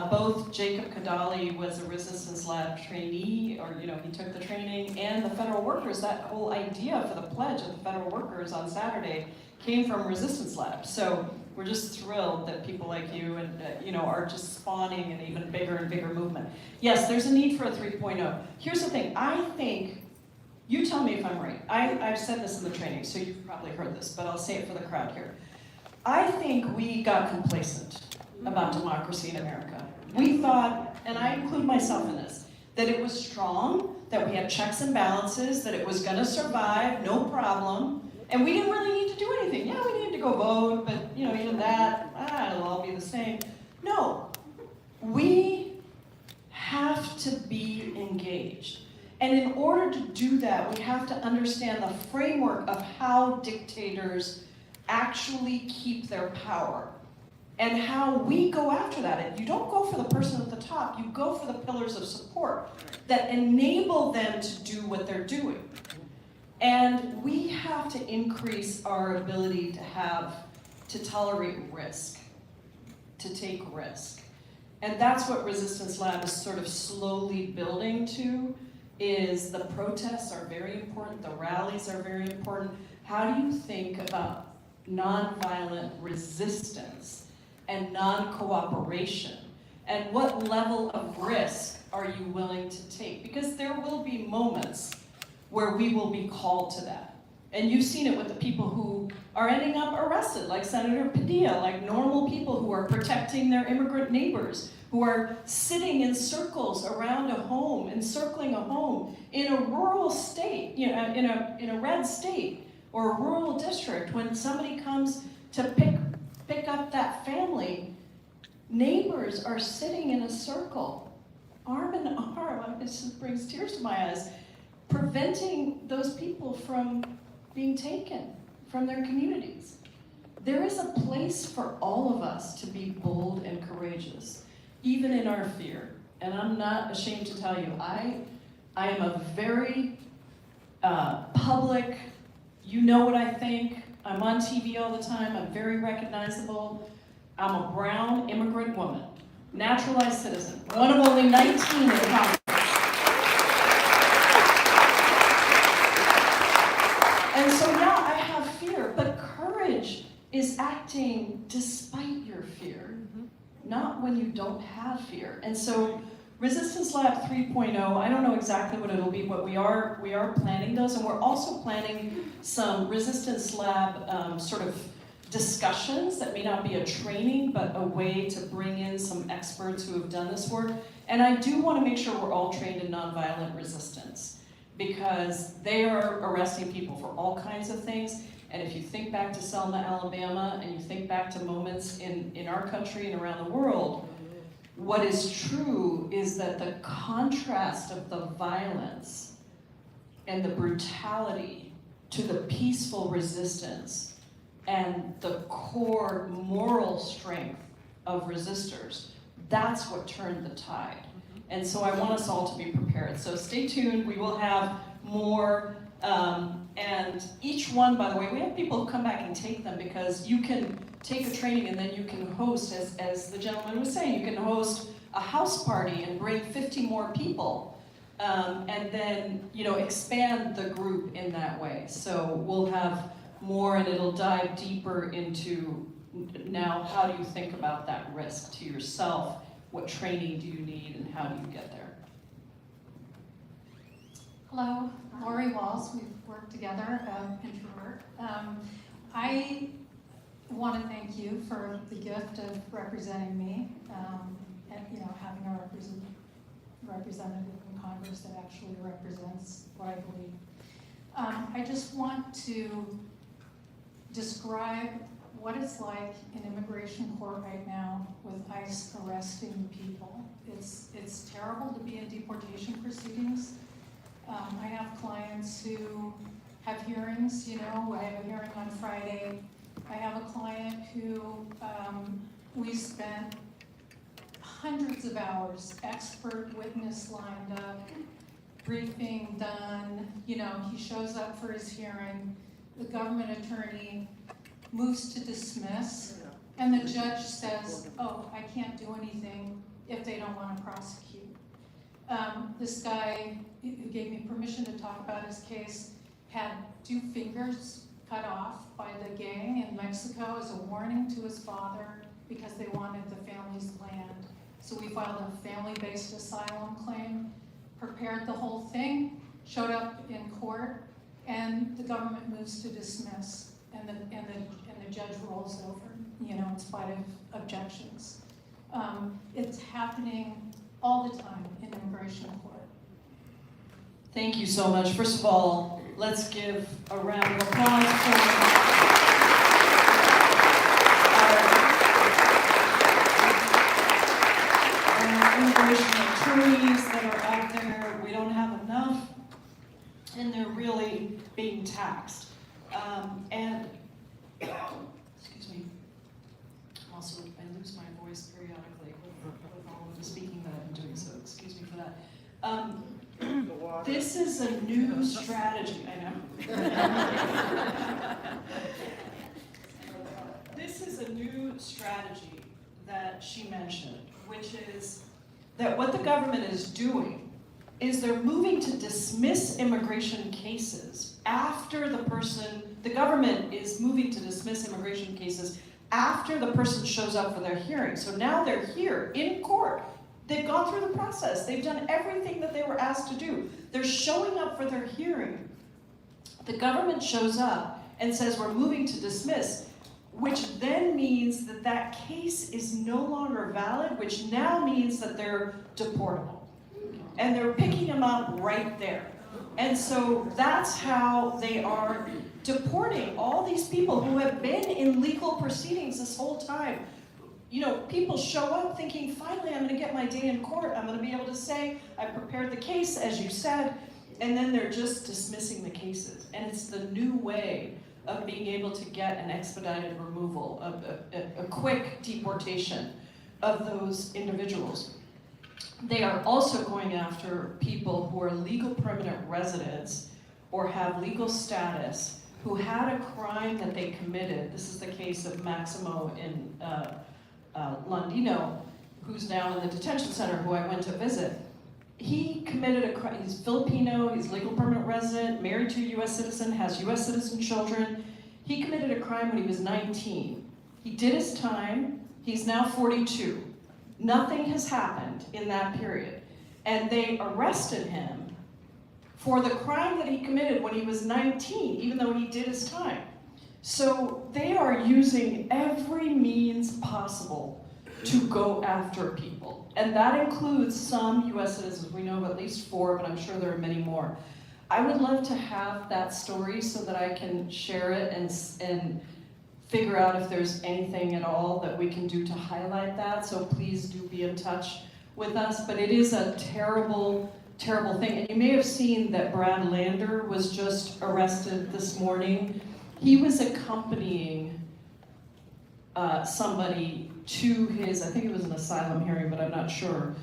both Jacob Kadali was a Resistance Lab trainee, or he took the training, and the federal workers, that whole idea for the pledge of the federal workers on Saturday came from Resistance Lab. So we're just thrilled that people like you and are just spawning an even bigger and bigger movement. Yes, there's a need for a 3.0. Here's the thing, I think, you tell me if I'm right. I've said this in the training, so you've probably heard this, but I'll say it for the crowd here. I think we got complacent about democracy in America. We thought, and I include myself in this, that it was strong, that we had checks and balances, that it was gonna survive, no problem, and we didn't really need to do anything. Yeah, we needed to go vote, but even that, it'll all be the same. No, we have to be engaged. And in order to do that, we have to understand the framework of how dictators actually keep their power and how we go after that. And you don't go for the person at the top, you go for the pillars of support that enable them to do what they're doing. And we have to increase our ability to tolerate risk, to take risk. And that's what Resistance Lab is sort of slowly building to, is the protests are very important, the rallies are very important. How do you think about nonviolent resistance and non-cooperation? And what level of risk are you willing to take? Because there will be moments where we will be called to that. And you've seen it with the people who are ending up arrested, like Senator Padilla, like normal people who are protecting their immigrant neighbors, who are sitting in circles around a home, encircling a home in a rural state, in a red state or a rural district. When somebody comes to pick up that family, neighbors are sitting in a circle, arm in arm. It just brings tears to my eyes, preventing those people from being taken from their communities. There is a place for all of us to be bold and courageous, even in our fear. And I'm not ashamed to tell you, I am a very public, you know what I think, I'm on TV all the time, I'm very recognizable. I'm a brown immigrant woman, naturalized citizen, one of only 19 in Congress. And so yeah, I have fear, but courage is acting despite your fear, not when you don't have fear. And so Resistance Lab 3.0, I don't know exactly what it'll be, but we are planning those, and we're also planning some Resistance Lab sort of discussions that may not be a training, but a way to bring in some experts who have done this work. And I do want to make sure we're all trained in nonviolent resistance, because they are arresting people for all kinds of things. And if you think back to Selma, Alabama, and you think back to moments in our country and around the world, what is true is that the contrast of the violence and the brutality to the peaceful resistance and the core moral strength of resistors, that's what turned the tide. And so I want us all to be prepared. So stay tuned, we will have more, and each one, by the way, we have people who come back and take them, because you can take a training and then you can host, as the gentleman was saying, you can host a house party and bring 50 more people, and then, you know, expand the group in that way. So we'll have more, and it'll dive deeper into now how do you think about that risk to yourself, what training do you need, and how do you get there? Hello, Lori Walls. We've worked together, introvert. I want to thank you for the gift of representing me, and having a representative in Congress that actually represents what I believe. I just want to describe what it's like in immigration court right now with ICE arresting people. It's terrible to be in deportation proceedings. I have clients who have hearings, I have a hearing on Friday. I have a client who we spent hundreds of hours, expert witness lined up, briefing done, he shows up for his hearing, the government attorney moves to dismiss, and the judge says, oh, I can't do anything if they don't want to prosecute. This guy who gave me permission to talk about his case had 2 fingers cut off by the gang in Mexico as a warning to his father because they wanted the family's land. So we filed a family-based asylum claim, prepared the whole thing, showed up in court, and the government moves to dismiss, and the judge rolls over, in spite of objections. It's happening all the time in immigration court. Thank you so much. First of all, let's give a round of applause for our immigration attorneys that are out there. We don't have enough, and they're really being taxed. Excuse me. Also, I lose my voice periodically with all of the speaking that I'm doing, so excuse me for that. This is a new strategy, I know. This is a new strategy that she mentioned, which is that what the government is doing is they're moving to dismiss immigration cases after the government is moving to dismiss immigration cases after the person shows up for their hearing. So now they're here in court. They've gone through the process. They've done everything that they were asked to do. They're showing up for their hearing. The government shows up and says, we're moving to dismiss, which then means that that case is no longer valid, which now means that they're deportable. And they're picking them up right there. And so that's how they are deporting all these people who have been in legal proceedings this whole time. People show up thinking, finally, I'm going to get my day in court. I'm going to be able to say, I prepared the case, as you said, and then they're just dismissing the cases. And it's the new way of being able to get an expedited removal, a quick deportation of those individuals. They are also going after people who are legal permanent residents or have legal status who had a crime that they committed. This is the case of Maximo in Londino, who's now in the detention center, who I went to visit. He committed a crime. He's Filipino, he's legal permanent resident, married to a U.S. citizen, has U.S. citizen children. He committed a crime when he was 19. He did his time, he's now 42. Nothing has happened in that period. And they arrested him for the crime that he committed when he was 19, even though he did his time. So they are using every means possible to go after people. And that includes some US citizens. We know of at least 4, but I'm sure there are many more. I would love to have that story so that I can share it and figure out if there's anything at all that we can do to highlight that. So please do be in touch with us. But it is a terrible, terrible thing. And you may have seen that Brad Lander was just arrested this morning. He was accompanying somebody to his, I think it was an asylum hearing, but I'm not sure.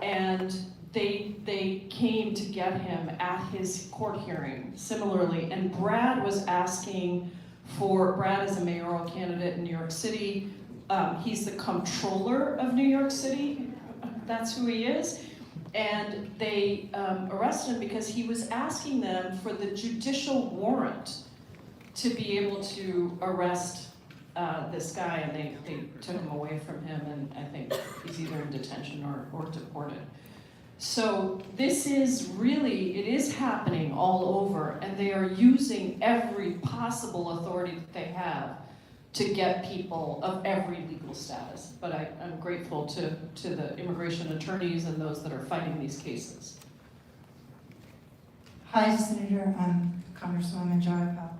And they came to get him at his court hearing, similarly. And Brad was asking Brad is a mayoral candidate in New York City. He's the comptroller of New York City. That's who he is. And they arrested him because he was asking them for the judicial warrant to be able to arrest this guy, and they took him away from him, and I think he's either in detention or deported. So this is really, it is happening all over, and they are using every possible authority that they have to get people of every legal status. But I'm grateful to the immigration attorneys and those that are fighting these cases. Hi, Senator, Congresswoman Jayapal.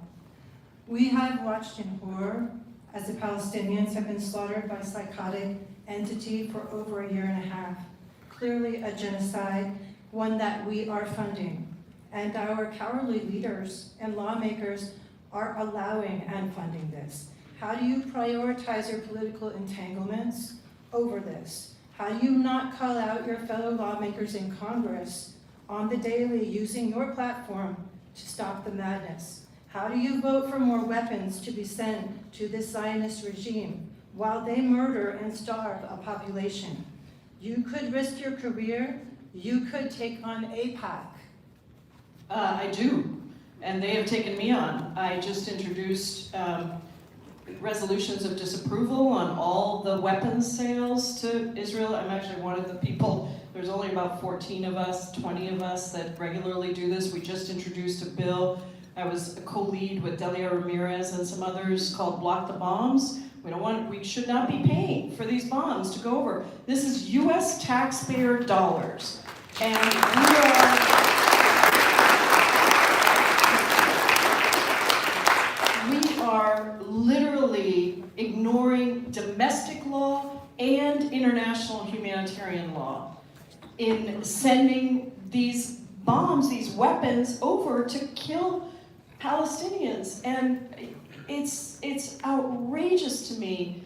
We have watched in horror as the Palestinians have been slaughtered by a psychotic entity for over a year and a half. Clearly a genocide, one that we are funding. And our cowardly leaders and lawmakers are allowing and funding this. How do you prioritize your political entanglements over this? How do you not call out your fellow lawmakers in Congress on the daily using your platform to stop the madness? How do you vote for more weapons to be sent to this Zionist regime while they murder and starve a population? You could risk your career, you could take on AIPAC. I do, and they have taken me on. I just introduced resolutions of disapproval on all the weapons sales to Israel. I'm actually one of the people, there's only about 14 of us, 20 of us that regularly do this. We just introduced a bill. I was a co-lead with Delia Ramirez and some others called Block the Bombs. We should not be paying for these bombs to go over. This is US taxpayer dollars. And we are literally ignoring domestic law and international humanitarian law in sending these bombs, these weapons over to kill Palestinians. And it's outrageous to me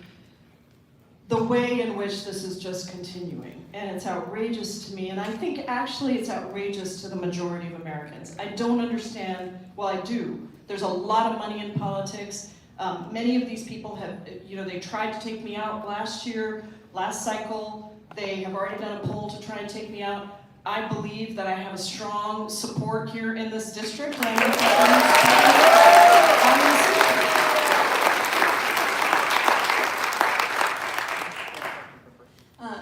the way in which this is just continuing. And it's outrageous to me, and I think actually it's outrageous to the majority of Americans. I don't understand, well I do. There's a lot of money in politics. Many of these people have, they tried to take me out last cycle. They have already done a poll to try and take me out. I believe that I have a strong support here in this district. And I on this issue.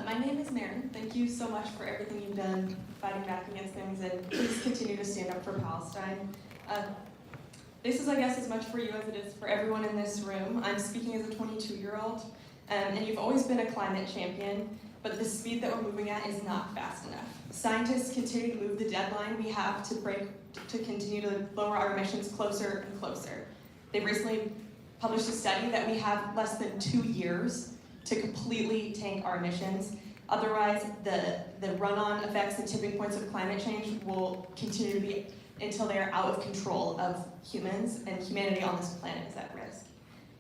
My name is Maren. Thank you so much for everything you've done fighting back against things, and please continue to stand up for Palestine. This is, I guess, as much for you as it is for everyone in this room. I'm speaking as a 22-year-old, and you've always been a climate champion, but the speed that we're moving at is not fast enough. Scientists continue to move the deadline we have to continue to lower our emissions closer and closer. They recently published a study that we have less than 2 years to completely tank our emissions. Otherwise, the run-on effects and tipping points of climate change will continue to be until they are out of control of humans, and humanity on this planet is at risk.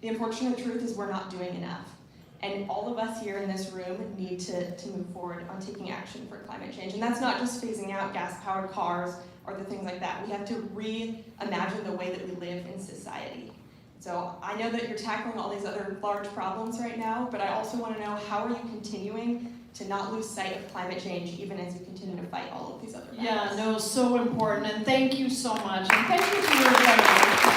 The unfortunate truth is we're not doing enough. And all of us here in this room need to move forward on taking action for climate change. And that's not just phasing out gas-powered cars or the things like that. We have to reimagine the way that we live in society. So I know that you're tackling all these other large problems right now, but I also want to know, how are you continuing to not lose sight of climate change even as you continue to fight all of these other battles? Yeah, no, so important, and thank you so much, and thank you to your generation.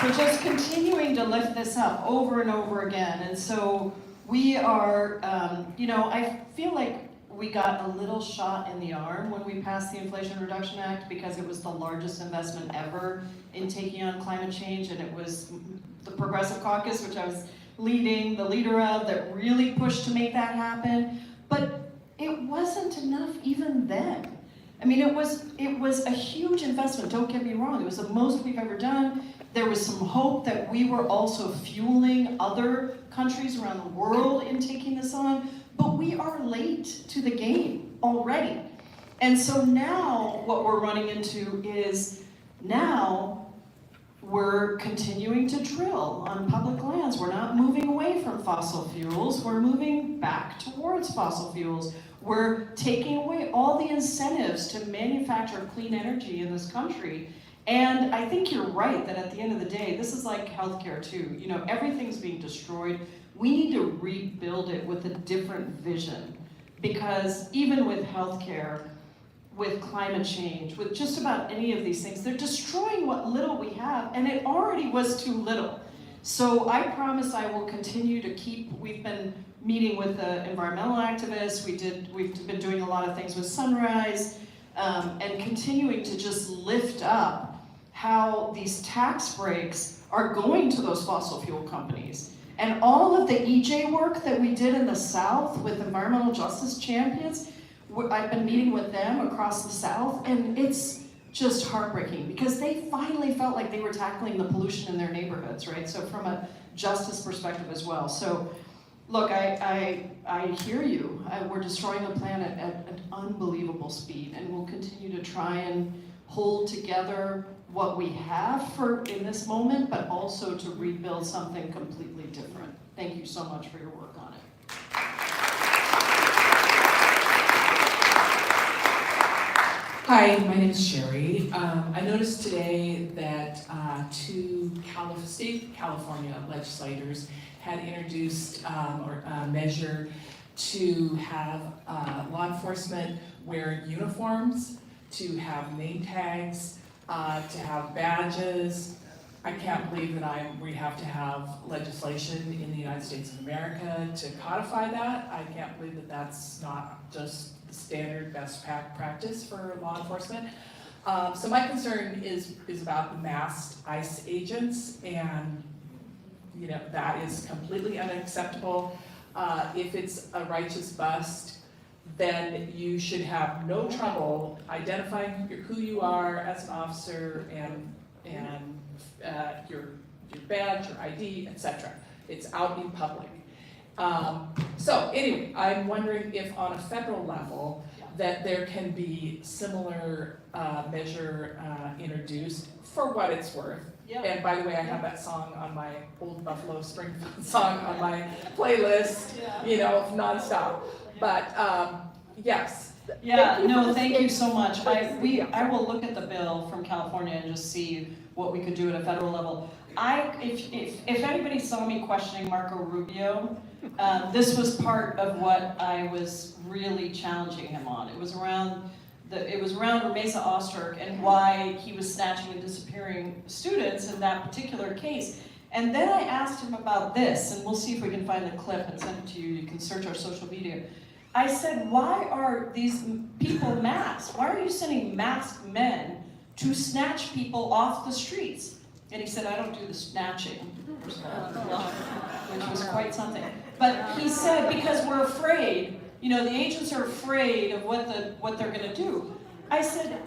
for just continuing to lift this up over and over again. And so we are, I feel like we got a little shot in the arm when we passed the Inflation Reduction Act because it was the largest investment ever in taking on climate change, and it was the Progressive Caucus, which I was leading, the leader of, that really pushed to make that happen. But it wasn't enough even then. I mean, it was a huge investment, don't get me wrong. It was the most we've ever done. There was some hope that we were also fueling other countries around the world in taking this on, but we are late to the game already. And so now what we're running into is now we're continuing to drill on public lands. We're not moving away from fossil fuels. We're moving back towards fossil fuels. We're taking away all the incentives to manufacture clean energy in this country. And I think you're right that at the end of the day, this is like healthcare too. You know, everything's being destroyed. We need to rebuild it with a different vision. Because even with healthcare, with climate change, with just about any of these things, they're destroying what little we have, and it already was too little. So I promise I will continue to we've been meeting with the environmental activists, we've been doing a lot of things with Sunrise, and continuing to just lift up how these tax breaks are going to those fossil fuel companies. And all of the EJ work that we did in the South with environmental justice champions, I've been meeting with them across the South, and it's just heartbreaking because they finally felt like they were tackling the pollution in their neighborhoods, right? So from a justice perspective as well. So look, I hear you. We're destroying the planet at an unbelievable speed, and we'll continue to try and hold together what we have in this moment, but also to rebuild something completely different. Thank you so much for your work on it. Hi, my name is Sherry. I noticed today that two state California legislators had introduced a measure to have law enforcement wear uniforms, to have name tags, to have badges. I can't believe that we have to have legislation in the United States of America to codify that. I can't believe that that's not just the standard best practice for law enforcement. So my concern is about the masked ICE agents, and that is completely unacceptable. If it's a righteous bust, then you should have no trouble identifying who you are as an officer and your badge, your ID, etc. It's out in public. So anyway, I'm wondering if on a federal level that there can be similar measure introduced for what it's worth. Yeah. And by the way, I have that song on my old Buffalo Springfield song on my playlist, nonstop. But yes. Yeah, thank you so much. I will look at the bill from California and just see what we could do at a federal level. If anybody saw me questioning Marco Rubio, this was part of what I was really challenging him on. It was around Mesa Osterk and why he was snatching and disappearing students in that particular case. And then I asked him about this, and we'll see if we can find the clip and send it to you. You can search our social media. I said, why are these people masked? Why are you sending masked men to snatch people off the streets? And he said, I don't do the snatching, which was quite something. But he said, because we're afraid, the agents are afraid of what they're gonna do. I said,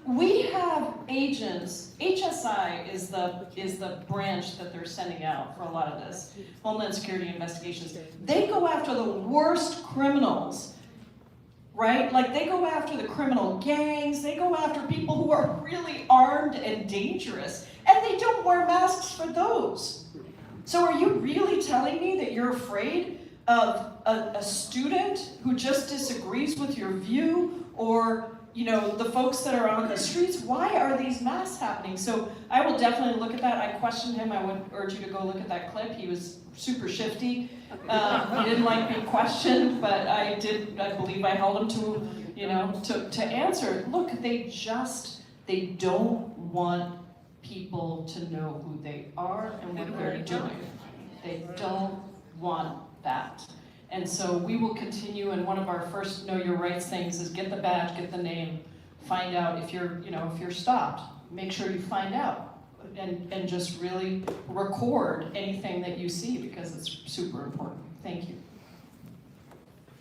we have agents, HSI is the branch that they're sending out for a lot of this, Homeland Security investigations. They go after the worst criminals, right? Like they go after the criminal gangs, they go after people who are really armed and dangerous, and they don't wear masks for those. So are you really telling me that you're afraid of a student who just disagrees with your view, or the folks that are on the streets? Why are these masks happening? So I will definitely look at that. I questioned him. I would urge you to go look at that clip. He was super shifty. He didn't like being questioned, but I believe I held him to answer. Look, they don't want people to know who they are and what they're doing. They don't want that. And so we will continue, and one of our first Know Your Rights things is get the badge, get the name, find out if you're, if you're stopped, make sure you find out, and just really record anything that you see, because it's super important. Thank you.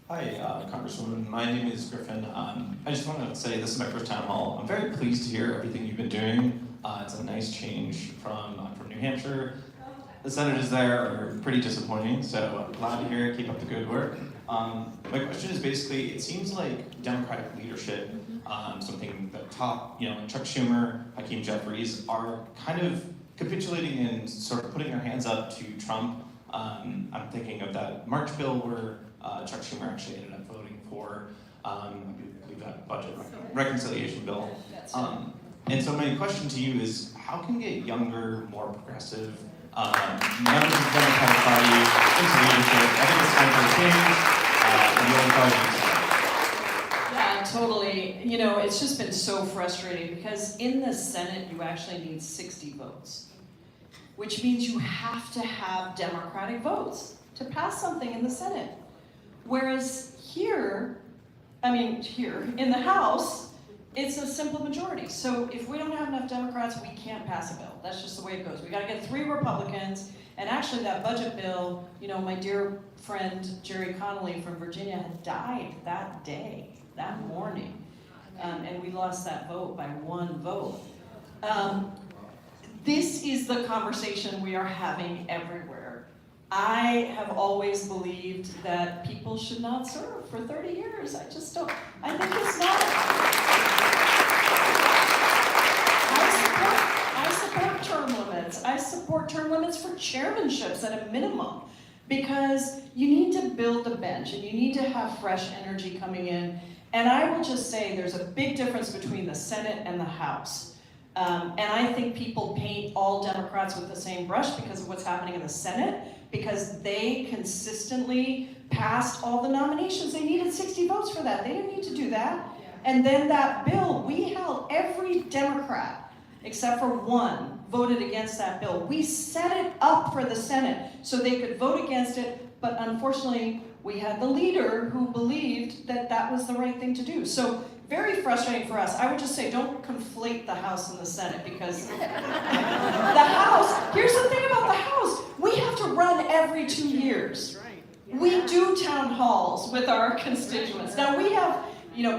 Hi, Congresswoman. My name is Griffin. I just want to say this is my first town hall. I'm very pleased to hear everything you've been doing. It's a nice change from New Hampshire. The senators there are pretty disappointing, so I'm glad to hear it. Keep up the good work. My question is basically, it seems like Democratic leadership, something that top, Chuck Schumer, Hakeem Jeffries are kind of capitulating and sort of putting their hands up to Trump. I'm thinking of that March bill where Chuck Schumer actually ended up voting for, I believe that budget reconciliation bill. And so my question to you is, how can we get younger, more progressive members of the Democratic Party into leadership? I think it's time for a change. And the only cause Yeah, totally. It's just been so frustrating because in the Senate, you actually need 60 votes, which means you have to have Democratic votes to pass something in the Senate. Whereas here in the House, it's a simple majority. So if we don't have enough Democrats, we can't pass a bill. That's just the way it goes. We gotta get 3 Republicans, and actually that budget bill, my dear friend Jerry Connolly from Virginia had died that day, that morning. And we lost that vote by 1 vote. This is the conversation we are having everywhere. I have always believed that people should not serve for 30 years. I just don't, I think it's not. I support term limits. I support term limits for chairmanships at a minimum, because you need to build the bench and you need to have fresh energy coming in. And I will just say there's a big difference between the Senate and the House. And I think people paint all Democrats with the same brush because of what's happening in the Senate, because they consistently passed all the nominations. They needed 60 votes for that. They didn't need to do that. And then that bill, we held every Democrat, except for 1, voted against that bill. We set it up for the Senate so they could vote against it, but unfortunately, we had the leader who believed that that was the right thing to do. So very frustrating for us. I would just say, don't conflate the House and the Senate, because the House, here's the thing about the House, we have to run every 2 years. We do town halls with our constituents. Now we have,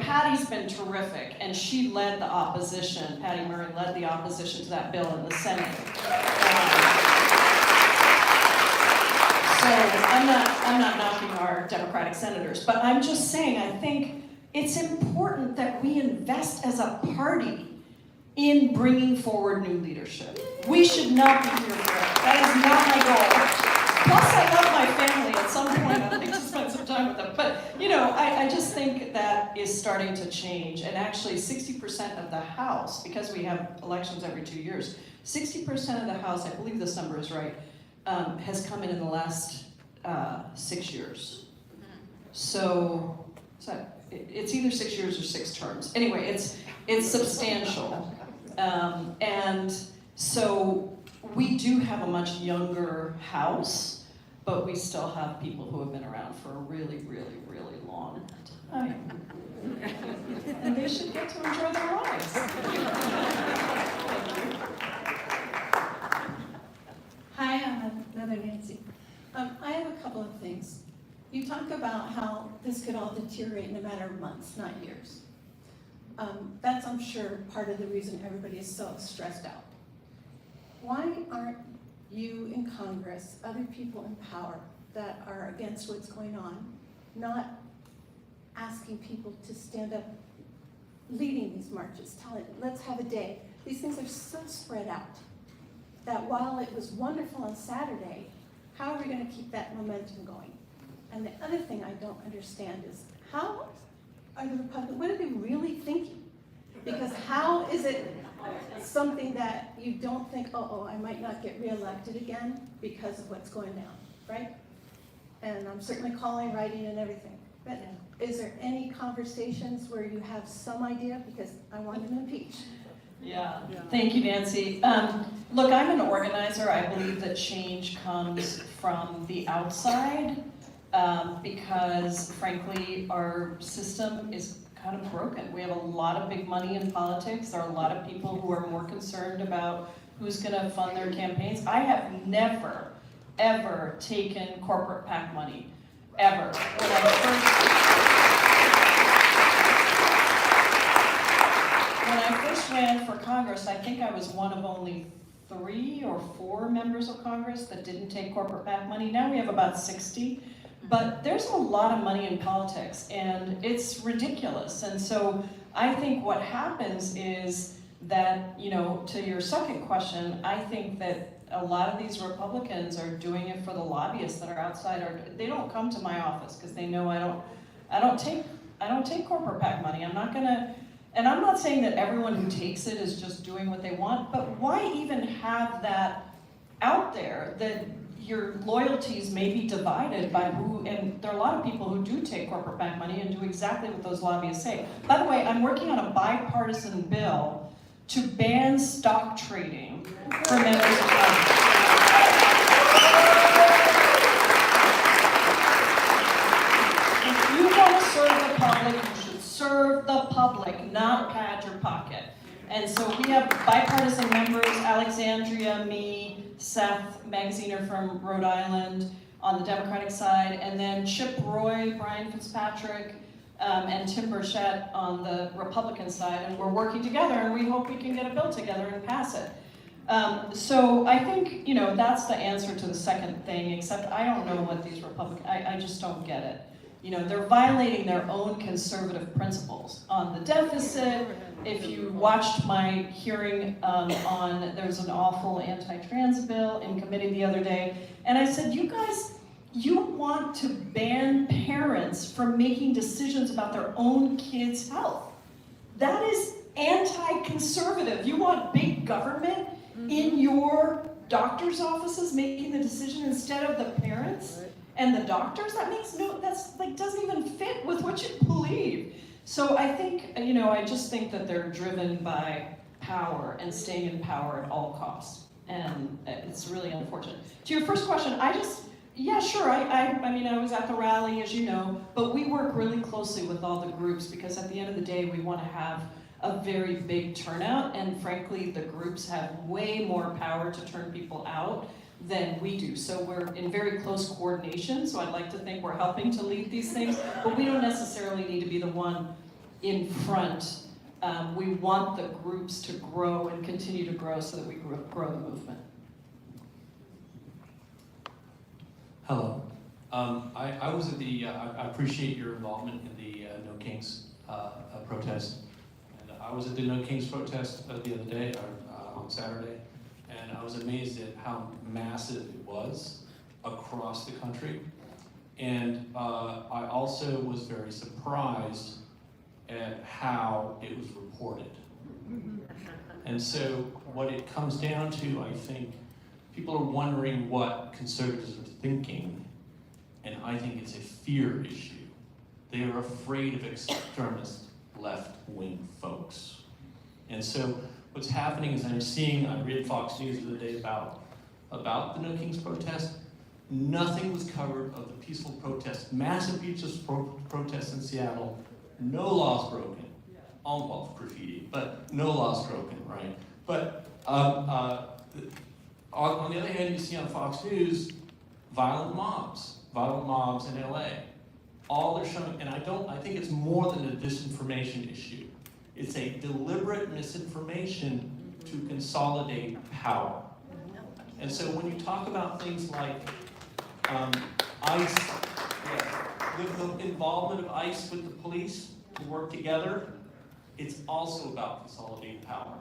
Patty's been terrific, and she led the opposition. Patty Murray led the opposition to that bill in the Senate. So I'm not knocking our Democratic senators, but I'm just saying I think it's important that we invest as a party in bringing forward new leadership. We should not be here forever. That is not my goal. Plus, I love my family. At some point, I'd like to spend some time with them. But, I just think that is starting to change. And actually, 60% of the House, because we have elections every 2 years, 60% of the House, I believe this number is right, has come in the last 6 years. So it's either 6 years or 6 terms. Anyway, it's substantial. And so we do have a much younger House, but we still have people who have been around for a really, really, really long time. And they should get to enjoy their lives. Hi, I'm another Nancy. I have a couple of things. You talk about how this could all deteriorate in a matter of months, not years. That's, I'm sure, part of the reason everybody is so stressed out. Why aren't you in Congress, other people in power that are against what's going on, not asking people to stand up, leading these marches, telling, let's have a day. These things are so spread out that while it was wonderful on Saturday, how are we going to keep that momentum going? And the other thing I don't understand is, how are the Republicans, what are they really thinking? Because how is it something that you don't think, I might not get reelected again because of what's going down, right? And I'm certainly calling, writing, and everything. But is there any conversations where you have some idea? Because I want him impeached. Yeah, thank you, Nancy. Look, I'm an organizer. I believe that change comes from the outside because, frankly, our system is kind of broken. We have a lot of big money in politics. There are a lot of people who are more concerned about who's going to fund their campaigns. I have never, ever taken corporate PAC money, ever. When I first ran for Congress, I think I was one of only 3 or 4 members of Congress that didn't take corporate PAC money. Now we have about 60. But there's a lot of money in politics, and it's ridiculous. And so I think what happens is that, you know, to your second question, I think that a lot of these Republicans are doing it for the lobbyists that are outside. Or they don't come to my office because they know I don't take corporate PAC money. I'm not gonna. And I'm not saying that everyone who takes it is just doing what they want, but why even have that out there, that your loyalties may be divided by who, and there are a lot of people who do take corporate PAC money and do exactly what those lobbyists say. By the way, I'm working on a bipartisan bill to ban stock trading for members of Congress. If you want to serve the public, you should serve the public, not pad your pocket. And so we have bipartisan members, Alexandria, me, Seth Magaziner from Rhode Island on the Democratic side, and then Chip Roy, Brian Fitzpatrick, and Tim Burchett on the Republican side, and we're working together, and we hope we can get a bill together and pass it. So I think, you know, that's the answer to the second thing, except I don't know what these Republicans, I just don't get it. You know, they're violating their own conservative principles on the deficit. If you watched my hearing there was an awful anti-trans bill in committee the other day, and I said, you guys, you want to ban parents from making decisions about their own kids' health. That is anti-conservative. You want big government in your doctor's offices making the decision instead of the parents and the doctors? That doesn't even fit with what you believe. So I think, you know, I just think that they're driven by power and staying in power at all costs. And it's really unfortunate. To your first question, yeah, sure, I mean, I was at the rally, as you know, but we work really closely with all the groups because at the end of the day, we want to have a very big turnout, and frankly, the groups have way more power to turn people out than we do. So we're in very close coordination, so I'd like to think we're helping to lead these things, but we don't necessarily need to be the one in front. We want the groups to grow and continue to grow so that we grow the movement. Hello. I was at the, I appreciate your involvement in the No Kings protest. And I was at the No Kings protest the other day, on Saturday, and I was amazed at how massive it was across the country. And I also was very surprised at how it was reported. And so what it comes down to, I think, people are wondering what conservatives are thinking, and I think it's a fear issue. They are afraid of extremist left-wing folks. And so what's happening is I read Fox News the other day about the No Kings protest. Nothing was covered of the peaceful protest, massive peaceful protest in Seattle, no laws broken. Well, graffiti, but no laws broken, right? But on the other hand, you see on Fox News, violent mobs in LA. All they're showing, and I think it's more than a disinformation issue. It's a deliberate misinformation to consolidate power. And so when you talk about things like ICE, the involvement of ICE with the police to work together, it's also about consolidating power.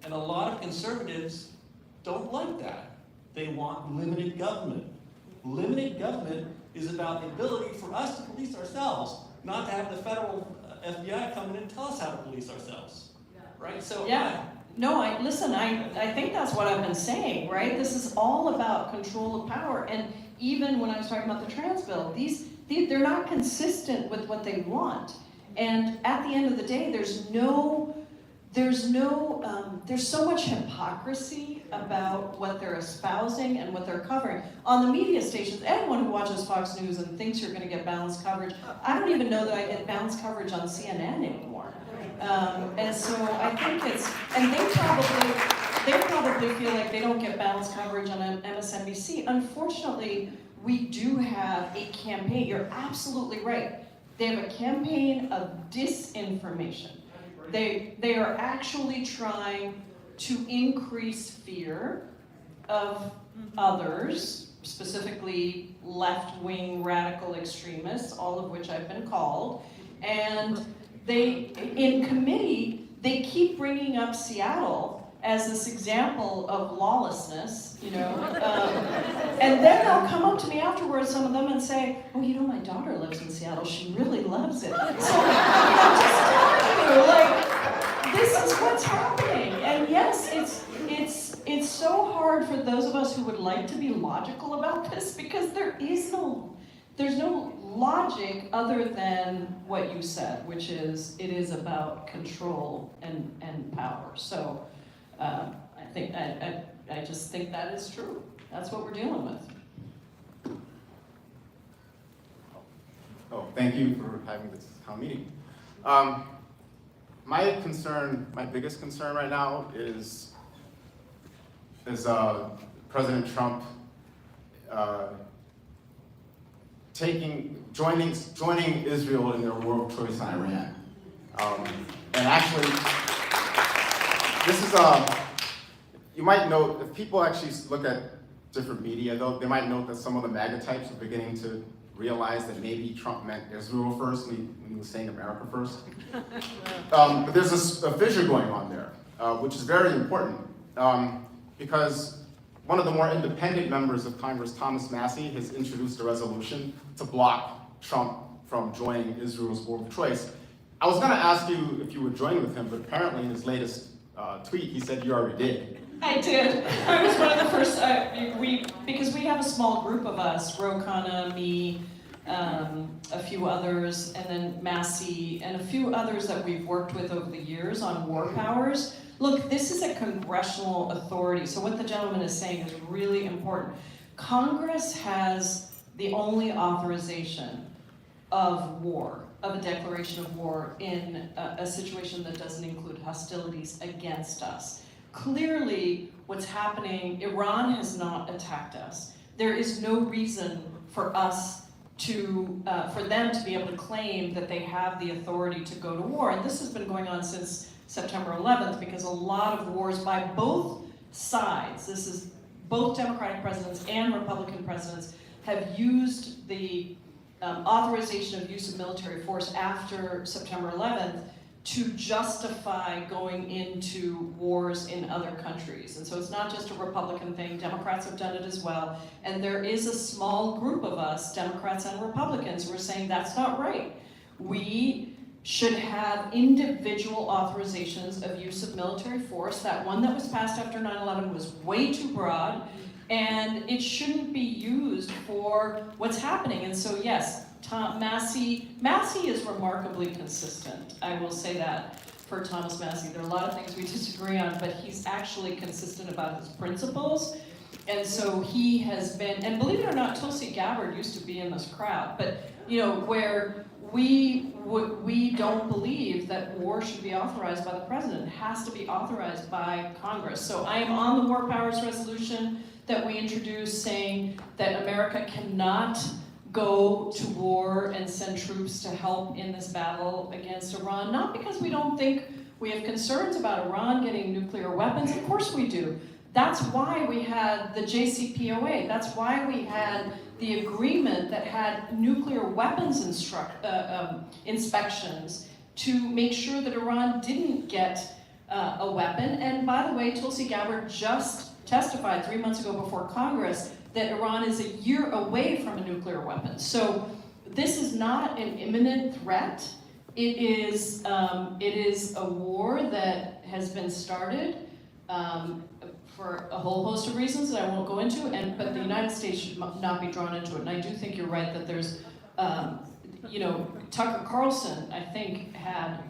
And a lot of conservatives don't like that. They want limited government. Limited government is about the ability for us to police ourselves, not to have the federal FBI come in and tell us how to police ourselves, right? So yeah, no, I think that's what I've been saying, right? This is all about control of power, and even when I was talking about the trans bill, they're not consistent with what they want, and at the end of the day, there's no there's no, there's so much hypocrisy about what they're espousing and what they're covering. On the media stations, anyone who watches Fox News and thinks you're gonna get balanced coverage, I don't even know that I get balanced coverage on CNN anymore. And so I think it's, and they probably feel like they don't get balanced coverage on MSNBC. Unfortunately, we do have a campaign, you're absolutely right. They have a campaign of disinformation. They are actually trying to increase fear of others, specifically left-wing radical extremists, all of which I've been called. And they, in committee, they keep bringing up Seattle as this example of lawlessness, you know. And then they'll come up to me afterwards, some of them, and say, oh, you know, my daughter lives in Seattle. She really loves it. So, I'm just telling you, like, this is what's happening. And yes, it's so hard for those of us who would like to be logical about this, because there's no logic other than what you said, which is it is about control and power. So I just think that is true. That's what we're dealing with. Oh, thank you for having this town meeting. My biggest concern right now is President Trump joining Israel in their war of choice on Iran. And actually, this is you might note, if people actually look at different media though, they might note that some of the MAGA types are beginning to realize that maybe Trump meant Israel first when he was saying America first. But there's a fissure going on there, which is very important, because one of the more independent members of Congress, Thomas Massey, has introduced a resolution to block Trump from joining Israel's war of choice. I was gonna ask you if you would join with him, but apparently in his latest tweet, he said you already did. I did. I was one of the first, because we have a small group of us, Rokana, me, a few others, and then Massey, and a few others that we've worked with over the years on war powers. Look, this is a congressional authority, so what the gentleman is saying is really important. Congress has the only authorization of war, of a declaration of war in a situation that doesn't include hostilities against us. Clearly, what's happening, Iran has not attacked us. There is no reason for us for them to be able to claim that they have the authority to go to war. And this has been going on since September 11th, because a lot of wars by both sides, this is both Democratic presidents and Republican presidents, have used the authorization of use of military force after September 11th to justify going into wars in other countries. And so it's not just a Republican thing, Democrats have done it as well. And there is a small group of us, Democrats and Republicans, who are saying that's not right. We should have individual authorizations of use of military force. That one that was passed after 9/11 was way too broad, and it shouldn't be used for what's happening. And so yes, Massey is remarkably consistent. I will say that for Thomas Massey. There are a lot of things we disagree on, but he's actually consistent about his principles. And so he has been, and believe it or not, Tulsi Gabbard used to be in this crowd, but you know, where we don't believe that war should be authorized by the president. It has to be authorized by Congress. So I am on the War Powers Resolution that we introduced, saying that America cannot go to war and send troops to help in this battle against Iran, not because we don't think we have concerns about Iran getting nuclear weapons. Of course we do. That's why we had the JCPOA. That's why we had the agreement that had nuclear weapons inspections to make sure that Iran didn't get a weapon. And by the way, Tulsi Gabbard just testified 3 months ago before Congress that Iran is a year away from a nuclear weapon. So this is not an imminent threat. It is a war that has been started for a whole host of reasons that I won't go into, but the United States should not be drawn into it. And I do think you're right that there's, you know, Tucker Carlson, I think, had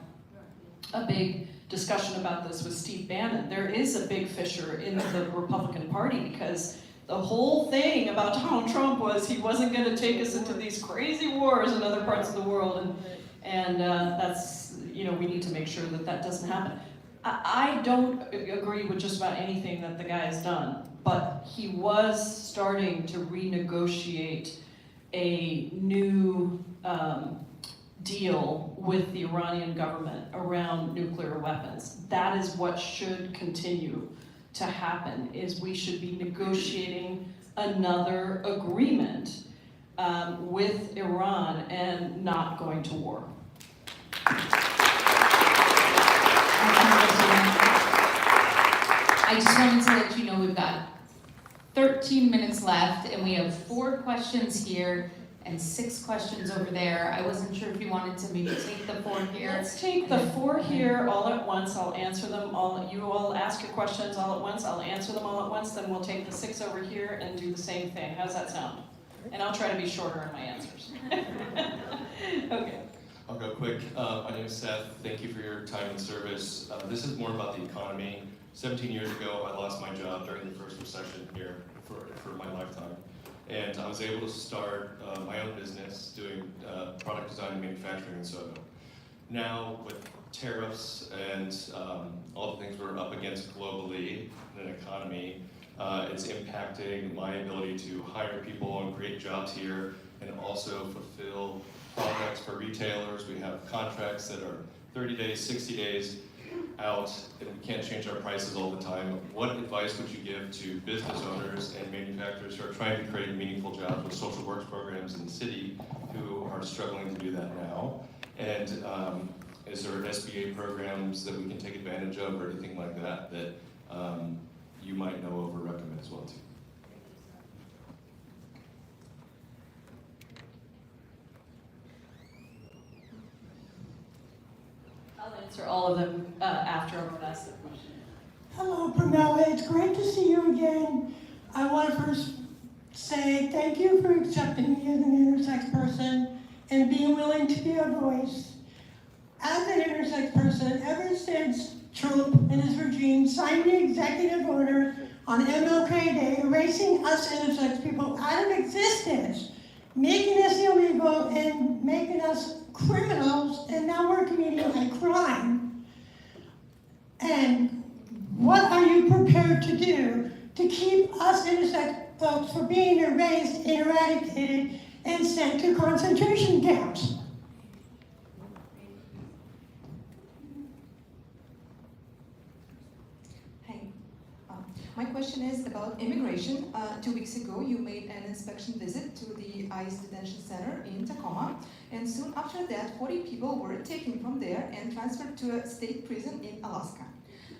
a big discussion about this with Steve Bannon. There is a big fissure in the Republican Party because the whole thing about Donald Trump was he wasn't going to take us into these crazy wars in other parts of the world, and that's, you know, we need to make sure that that doesn't happen. I don't agree with just about anything that the guy has done, but he was starting to renegotiate a new deal with the Iranian government around nuclear weapons. That is what should continue to happen, is we should be negotiating another agreement with Iran and not going to war. I just wanted to let you know we've got 13 minutes left and we have 4 questions here and 6 questions over there. I wasn't sure if you wanted to maybe take the 4 here. Let's take the 4 here all at once. I'll answer them all. You all ask your questions all at once. I'll answer them all at once. Then we'll take the 6 over here and do the same thing. How's that sound? And I'll try to be shorter in my answers. Okay. I'll go quick. My name is Seth. Thank you for your time and service. This is more about the economy. 17 years ago, I lost my job during the first recession here for my lifetime. And I was able to start my own business doing product design and manufacturing in Soho. Now, with tariffs and all the things we're up against globally in an economy, it's impacting my ability to hire people and create jobs here and also fulfill projects for retailers. We have contracts that are 30 days, 60 days out, and we can't change our prices all the time. What advice would you give to business owners and manufacturers who are trying to create meaningful jobs with social works programs in the city who are struggling to do that now? And is there SBA programs that we can take advantage of or anything like that that you might know of or recommend as well too? I'll answer all of them after everyone asks the question. Hello, Pramela. It's great to see you again. I want to first say thank you for accepting me as an intersex person and being willing to be a voice. As an intersex person, ever since Trump and his regime signed the executive order on MLK Day, erasing us intersex people out of existence, making us illegal and making us criminals, and now we're committing a crime. And what are you prepared to do to keep us intersex folks from being erased, eradicated, and sent to concentration camps? My question is about immigration. 2 weeks ago, you made an inspection visit to the ICE detention center in Tacoma, and soon after that, 40 people were taken from there and transferred to a state prison in Alaska.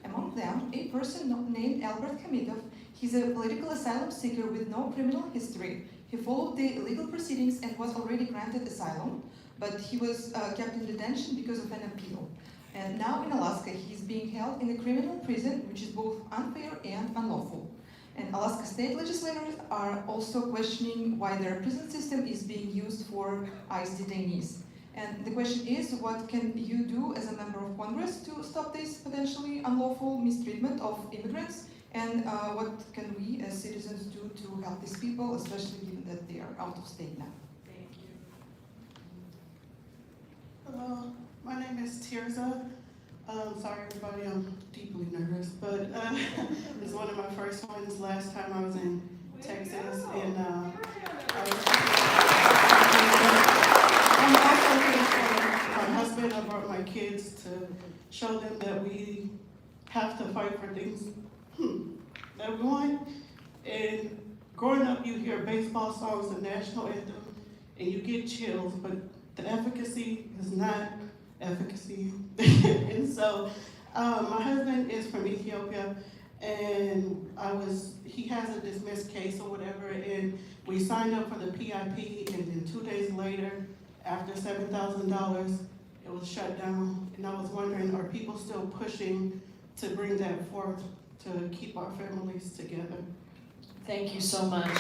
Among them, a person named Albert Kamidov. He's a political asylum seeker with no criminal history. He followed the legal proceedings and was already granted asylum, but he was kept in detention because of an appeal. And now in Alaska, he's being held in a criminal prison, which is both unfair and unlawful. And Alaska state legislators are also questioning why their prison system is being used for ICE detainees. And the question is, what can you do as a member of Congress to stop this potentially unlawful mistreatment of immigrants? And what can we as citizens do to help these people, especially given that they are out of state now? Thank you. Hello. My name is Tirza. Sorry everybody, I'm deeply nervous, but it's one of my first ones. Last time I was in Texas, and I'm also here for my husband. I brought my kids to show them that we have to fight for things that we want. And growing up, you hear baseball songs, the national anthem, and you get chills, but the efficacy is not efficacy. And so my husband is from Ethiopia, and he has a dismissed case or whatever, and we signed up for the PIP, and then 2 days later, after $7,000, it was shut down. And I was wondering, are people still pushing to bring that forth to keep our families together? Thank you so much.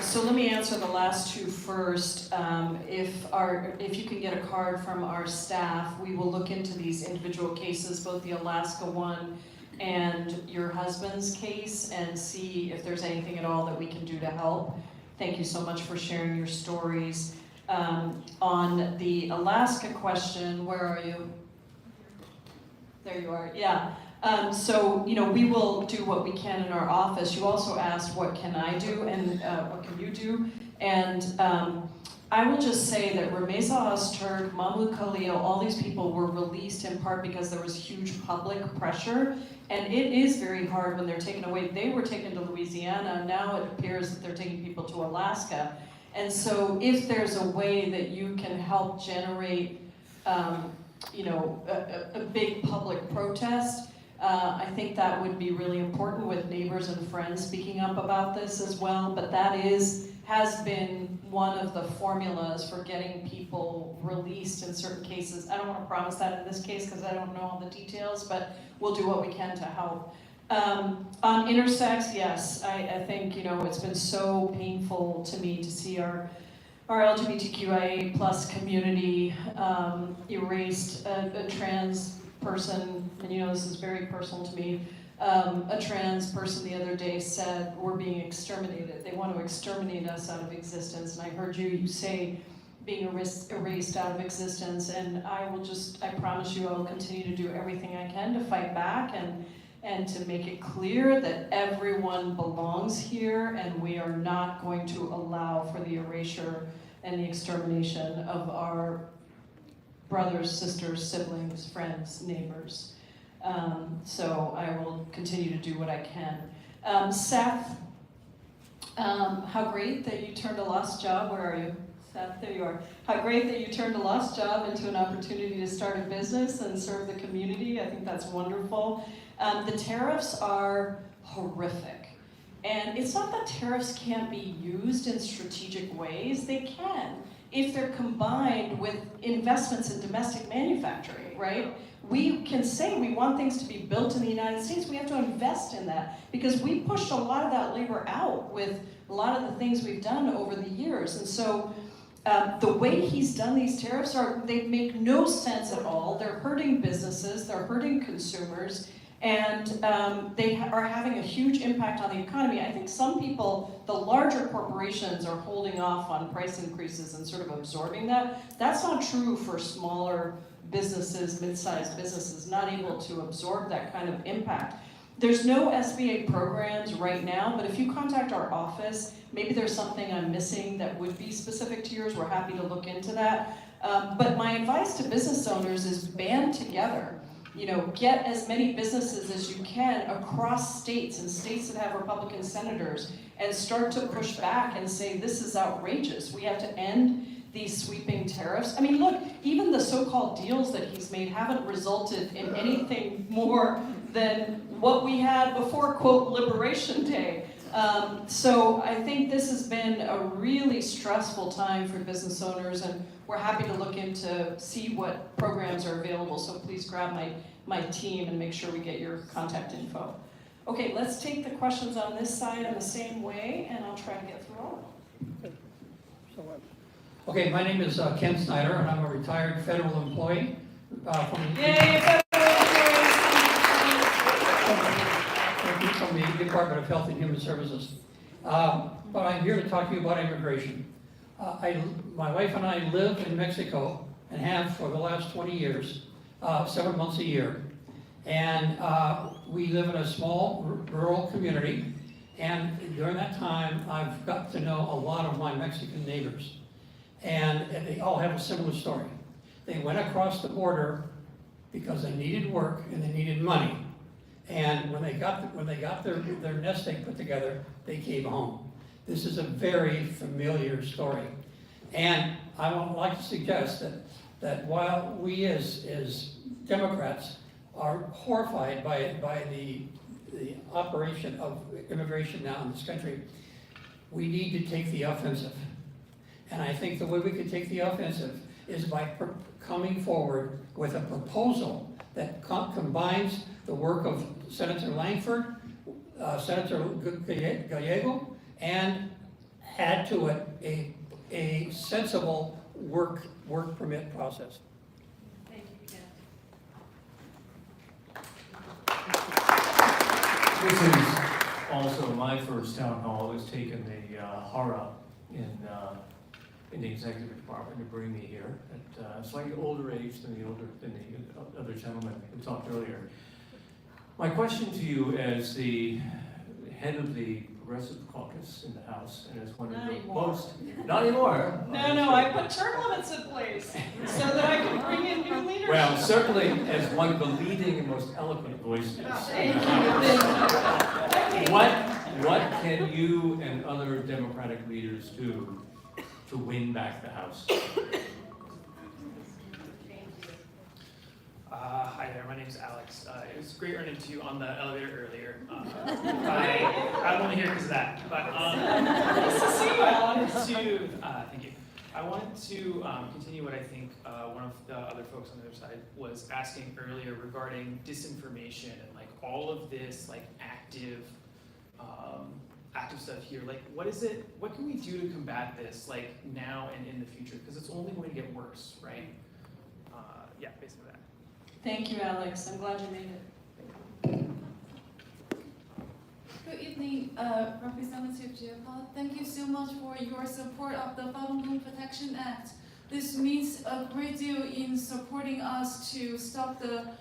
So let me answer the last two first. If you can get a card from our staff, we will look into these individual cases, both the Alaska one and your husband's case, and see if there's anything at all that we can do to help. Thank you so much for sharing your stories. On the Alaska question, where are you? There you are, yeah. So, we will do what we can in our office. You also asked, what can I do and what can you do? And I will just say that Remeza Öztürk, Mahmoud Khalil, all these people were released in part because there was huge public pressure. And it is very hard when they're taken away. They were taken to Louisiana. Now it appears that they're taking people to Alaska. And so if there's a way that you can help generate, a big public protest, I think that would be really important, with neighbors and friends speaking up about this as well. But that has been one of the formulas for getting people released in certain cases. I don't want to promise that in this case because I don't know all the details, but we'll do what we can to help. On Intersex, yes, I think, it's been so painful to me to see our LGBTQIA plus community erased. A trans person, and this is very personal to me, a trans person the other day said, we're being exterminated. They want to exterminate us out of existence. And I heard you say being erased out of existence. And I promise you I will continue to do everything I can to fight back and to make it clear that everyone belongs here, and we are not going to allow for the erasure and the extermination of our brothers, sisters, siblings, friends, neighbors. So I will continue to do what I can. Seth, how great that you turned a lost job. Where are you? Seth, there you are. How great that you turned a lost job into an opportunity to start a business and serve the community. I think that's wonderful. The tariffs are horrific. And it's not that tariffs can't be used in strategic ways. They can, if they're combined with investments in domestic manufacturing, right? We can say we want things to be built in the United States. We have to invest in that, because we pushed a lot of that labor out with a lot of the things we've done over the years. And so the way he's done these tariffs, they make no sense at all. They're hurting businesses, they're hurting consumers, and they are having a huge impact on the economy. I think some people, the larger corporations, are holding off on price increases and sort of absorbing that. That's not true for smaller businesses, mid-sized businesses, not able to absorb that kind of impact. There's no SBA programs right now, but if you contact our office, maybe there's something I'm missing that would be specific to yours. We're happy to look into that. But my advice to business owners is band together. Get as many businesses as you can across states, and states that have Republican senators, and start to push back and say, this is outrageous. We have to end these sweeping tariffs. I mean, look, even the so-called deals that he's made haven't resulted in anything more than what we had before, quote, Liberation Day. So I think this has been a really stressful time for business owners, and we're happy to look into, see what programs are available. So please grab my team and make sure we get your contact info. Okay, let's take the questions on this side in the same way, and I'll try to get through all of them. Okay, my name is Ken Snyder, and I'm a retired federal employee from the Department of Health and Human Services. But I'm here to talk to you about immigration. My wife and I live in Mexico and have for the last 20 years, 7 months a year. And we live in a small rural community. And during that time, I've got to know a lot of my Mexican neighbors. And they all have a similar story. They went across the border because they needed work and they needed money. And when they got their nest egg put together, they came home. This is a very familiar story. And I would like to suggest that while we as Democrats are horrified by the operation of immigration now in this country, we need to take the offensive. And I think the way we can take the offensive is by coming forward with a proposal that combines the work of Senator Langford, Senator Gallego, and add to it a sensible work permit process. Thank you again. This is also my first town hall. It's taken the horror in the executive department to bring me here at a slightly older age than the other gentleman who talked earlier. My question to you as the head of the Progressive Caucus in the House and as one of the most... Not anymore. No, I put term limits in place so that I can bring in new leadership. Well, certainly as one of the leading and most eloquent voices. What can you and other Democratic leaders do to win back the House? Hi there, my name's Alex. It was great running into you on the elevator earlier. I'm only here because of that. But Nice to see you, Alex. Thank you. I wanted to continue what I think one of the other folks on the other side was asking earlier regarding disinformation and like all of this like active stuff here. Like, what can we do to combat this like now and in the future? Because it's only going to get worse, right? Yeah, basically that. Thank you, Alex. I'm glad you made it. Good evening, Representative Jayapal. Thank you so much for your support of the Falun Gong Protection Act. This means a great deal in supporting us to stop the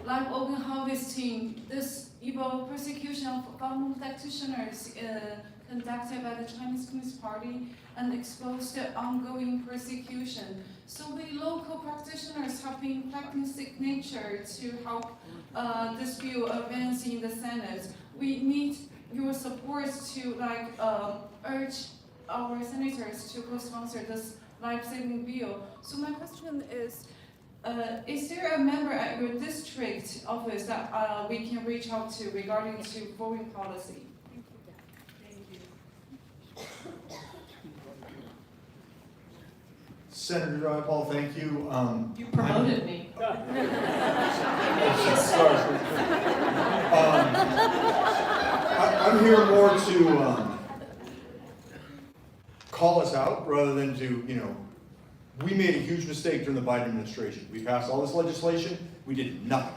live open harvesting, this evil persecution of Falun Gong practitioners conducted by the Chinese Communist Party and expose the ongoing persecution. So we local practitioners have been collecting signatures to help this bill advance in the Senate. We need your support to urge our senators to co-sponsor this life-saving bill. So my question is there a member at your district office that we can reach out to regarding to foreign policy? Senator Jayapal, thank you. You promoted me. I'm here more to call us out rather than to, we made a huge mistake during the Biden administration. We passed all this legislation, we did nothing.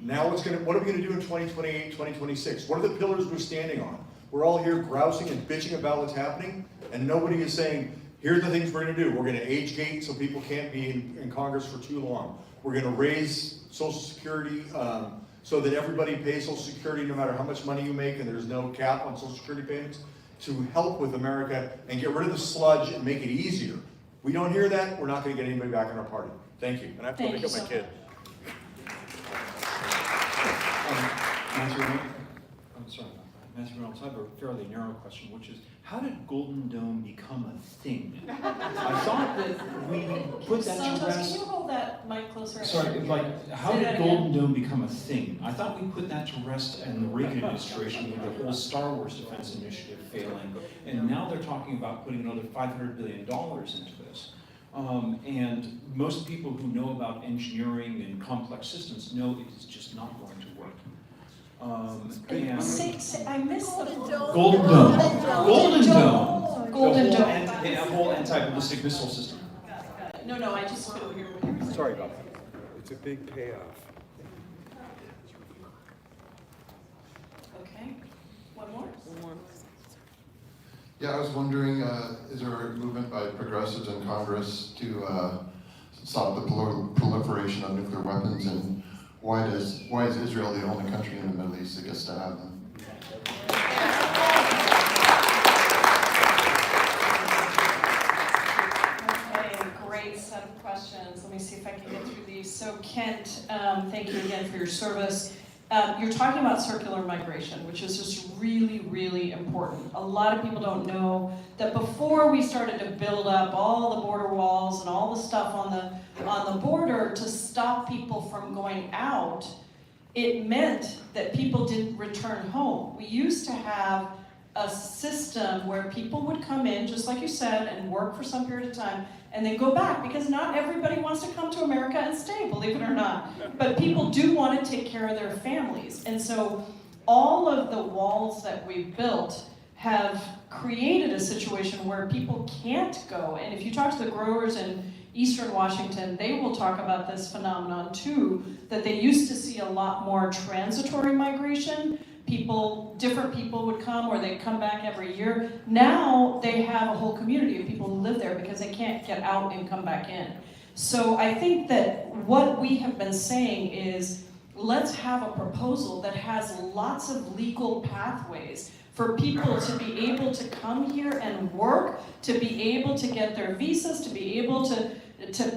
Now what are we gonna do in 2028, 2026? What are the pillars we're standing on? We're all here grousing and bitching about what's happening, and nobody is saying, here's the things we're gonna do. We're gonna age gate so people can't be in Congress for too long. We're gonna raise Social Security so that everybody pays Social Security no matter how much money you make and there's no cap on Social Security payments to help with America and get rid of the sludge and make it easier. We don't hear that, we're not gonna get anybody back in our party. Thank you. And I have to go pick up my kid. Matthew Reynolds, I have a fairly narrow question, which is, how did Golden Dome become a thing? I thought that we put that to Santos, rest. can you hold that mic closer? Sorry, how did Golden Dome become a thing? I thought we put that to rest in the Reagan administration with the whole Star Wars defense initiative failing, and now they're talking about putting another $500 billion into this. And most people who know about engineering and complex systems know it is just not going to work. I missed the Golden Dome. Golden Dome. Golden Dome. The whole anti-ballistic missile system. No, I just couldn't hear what you were saying. Sorry about that. It's a big payoff. Okay, one more? Yeah, I was wondering, is there a movement by progressives in Congress to stop the proliferation of nuclear weapons, and why is Israel the only country in the Middle East that gets to have them? Okay, great set of questions. Let me see if I can get through these. So Kent, thank you again for your service. You're talking about circular migration, which is just really, really important. A lot of people don't know that before we started to build up all the border walls and all the stuff on the border to stop people from going out, it meant that people didn't return home. We used to have a system where people would come in, just like you said, and work for some period of time, and then go back, because not everybody wants to come to America and stay, believe it or not. But people do want to take care of their families. And so all of the walls that we've built have created a a situation where people can't go. And if you talk to the growers in Eastern Washington, they will talk about this phenomenon too, that they used to see a lot more transitory migration. Different people would come, or they'd come back every year. Now they have a whole community of people who live there because they can't get out and come back in. So I think that what we have been saying is, let's have a proposal that has lots of legal pathways for people to be able to come here and work, to be able to get their visas, to be able to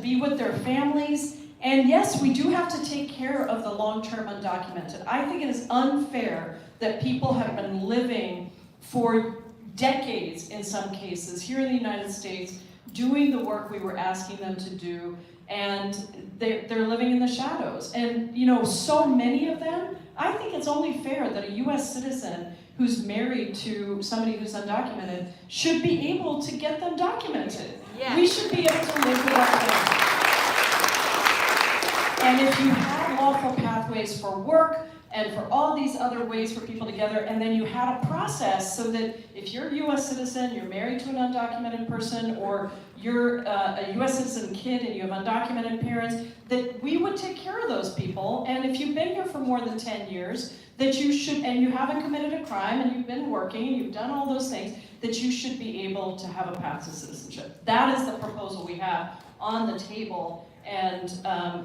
be with their families. And yes, we do have to take care of the long-term undocumented. I think it is unfair that people have been living for decades, in some cases, here in the United States, doing the work we were asking them to do, and they're living in the shadows. And so many of them, I think it's only fair that a US citizen who's married to somebody who's undocumented should be able to get them documented. Yes. We should be able to live with our families. And if you have lawful pathways for work and for all these other ways for people together, and then you had a process so that if you're a US citizen, you're married to an undocumented person, or you're a US citizen kid and you have undocumented parents, that we would take care of those people. And if you've been here for more than 10 years, that you should, and you haven't committed a crime, and you've been working, and you've done all those things, that you should be able to have a path to citizenship. That is the proposal we have on the table. And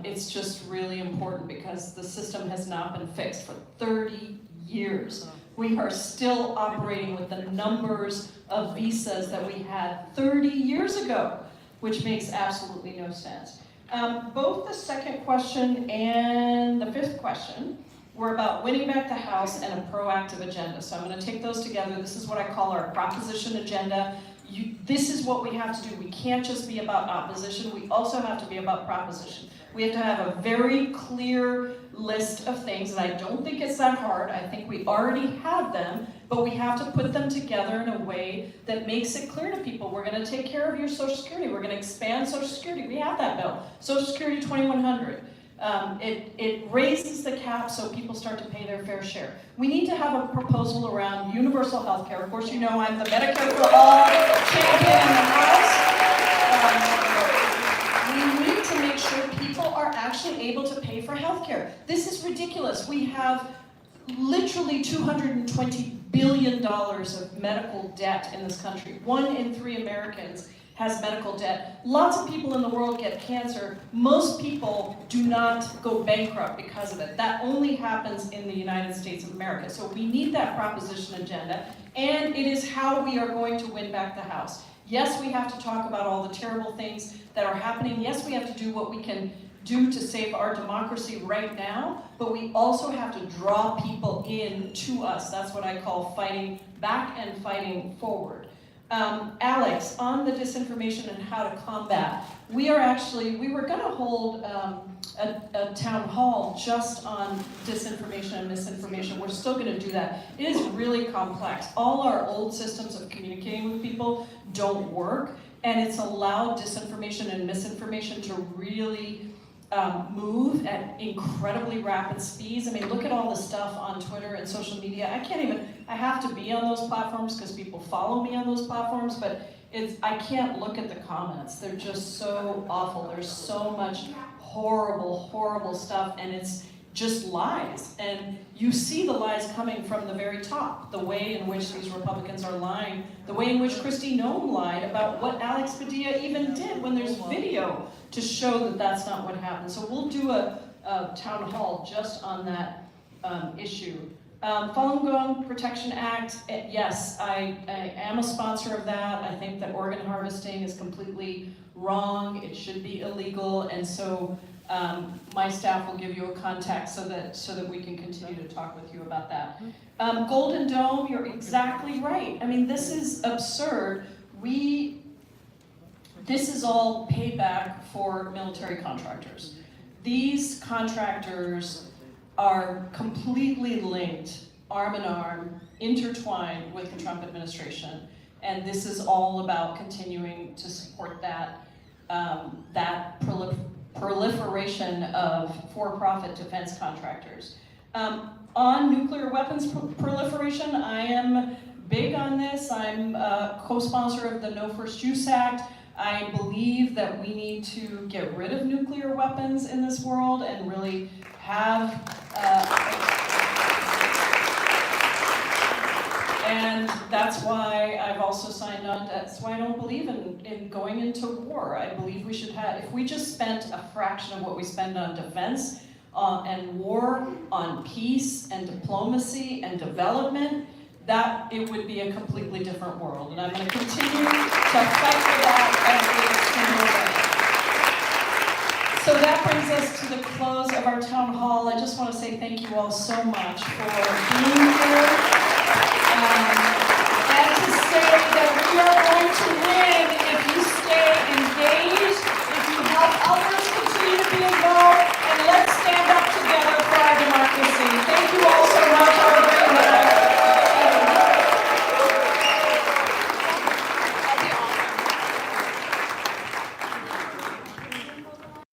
it's just really important because the system has not been fixed for 30 years. We are still operating with the numbers of visas that we had 30 years ago, which makes absolutely no sense. Both the second question and the fifth question were about winning back the House and a proactive agenda. So I'm going to take those together. This is what I call our proposition agenda. This is what we have to do. We can't just be about opposition. We also have to be about proposition. We have to have a very clear list of things, and I don't think it's that hard. I think we already have them, but we have to put them together in a way that makes it clear to people. We're going to take care of your Social Security. We're going to expand Social Security. We have that bill. Social Security 2100. It raises the cap so people start to pay their fair share. We need to have a proposal around universal health care. Of course, you know I'm the Medicare for All champion in the House. We need to make sure people are actually able to pay for health care. This is ridiculous. We have literally $220 billion of medical debt in this country. 1 in 3 Americans has medical debt. Lots of people in the world get cancer. Most people do not go bankrupt because of it. That only happens in the United States of America. So we need that proposition agenda, and it is how we are going to win back the House. Yes, we have to talk about all the terrible things that are happening. Yes, we have to do what we can do to save our democracy right now, but we also have to draw people in to us. That's what I call fighting back and fighting forward. Alex, on the disinformation and how to combat, we were going to hold a town hall just on disinformation and misinformation. We're still going to do that. It is really complex. All our old systems of communicating with people don't work, and it's allowed disinformation and misinformation to really move at incredibly rapid speeds. I mean, look at all the stuff on Twitter and social media. I have to be on those platforms because people follow me on those platforms, but I can't look at the comments. They're just so awful. There's so much horrible, horrible stuff, and it's just lies. And you see the lies coming from the very top, the way in which these Republicans are lying, the way in which Kristi Noem lied about what Alex Padilla even did when there's video to show that that's not what happened. So we'll do a town hall just on that issue. Falun Gong Protection Act, yes, I am a sponsor of that. I think that organ harvesting is completely wrong. It should be illegal, and so my staff will give you a contact so that we can continue to talk with you about that. Golden Dome, you're exactly right. I mean, this is absurd. This is all payback for military contractors. These contractors are completely linked, arm in arm, intertwined with the Trump administration, and this is all about continuing to support that proliferation of for-profit defense contractors. On nuclear weapons proliferation, I am big on this. I'm a co-sponsor of the No First Use Act. I believe that we need to get rid of nuclear weapons in this world and really have, and that's why I've also signed on, that's why I don't believe in going into war. I believe we should have, if we just spent a fraction of what we spend on defense and war, on peace and diplomacy and development, that it would be a completely different world. And I'm going to continue to fight for that every single day. So that brings us to the close of our town hall. I just want to say thank you all so much for being here. And to say that we are going to win if you stay engaged, if you help others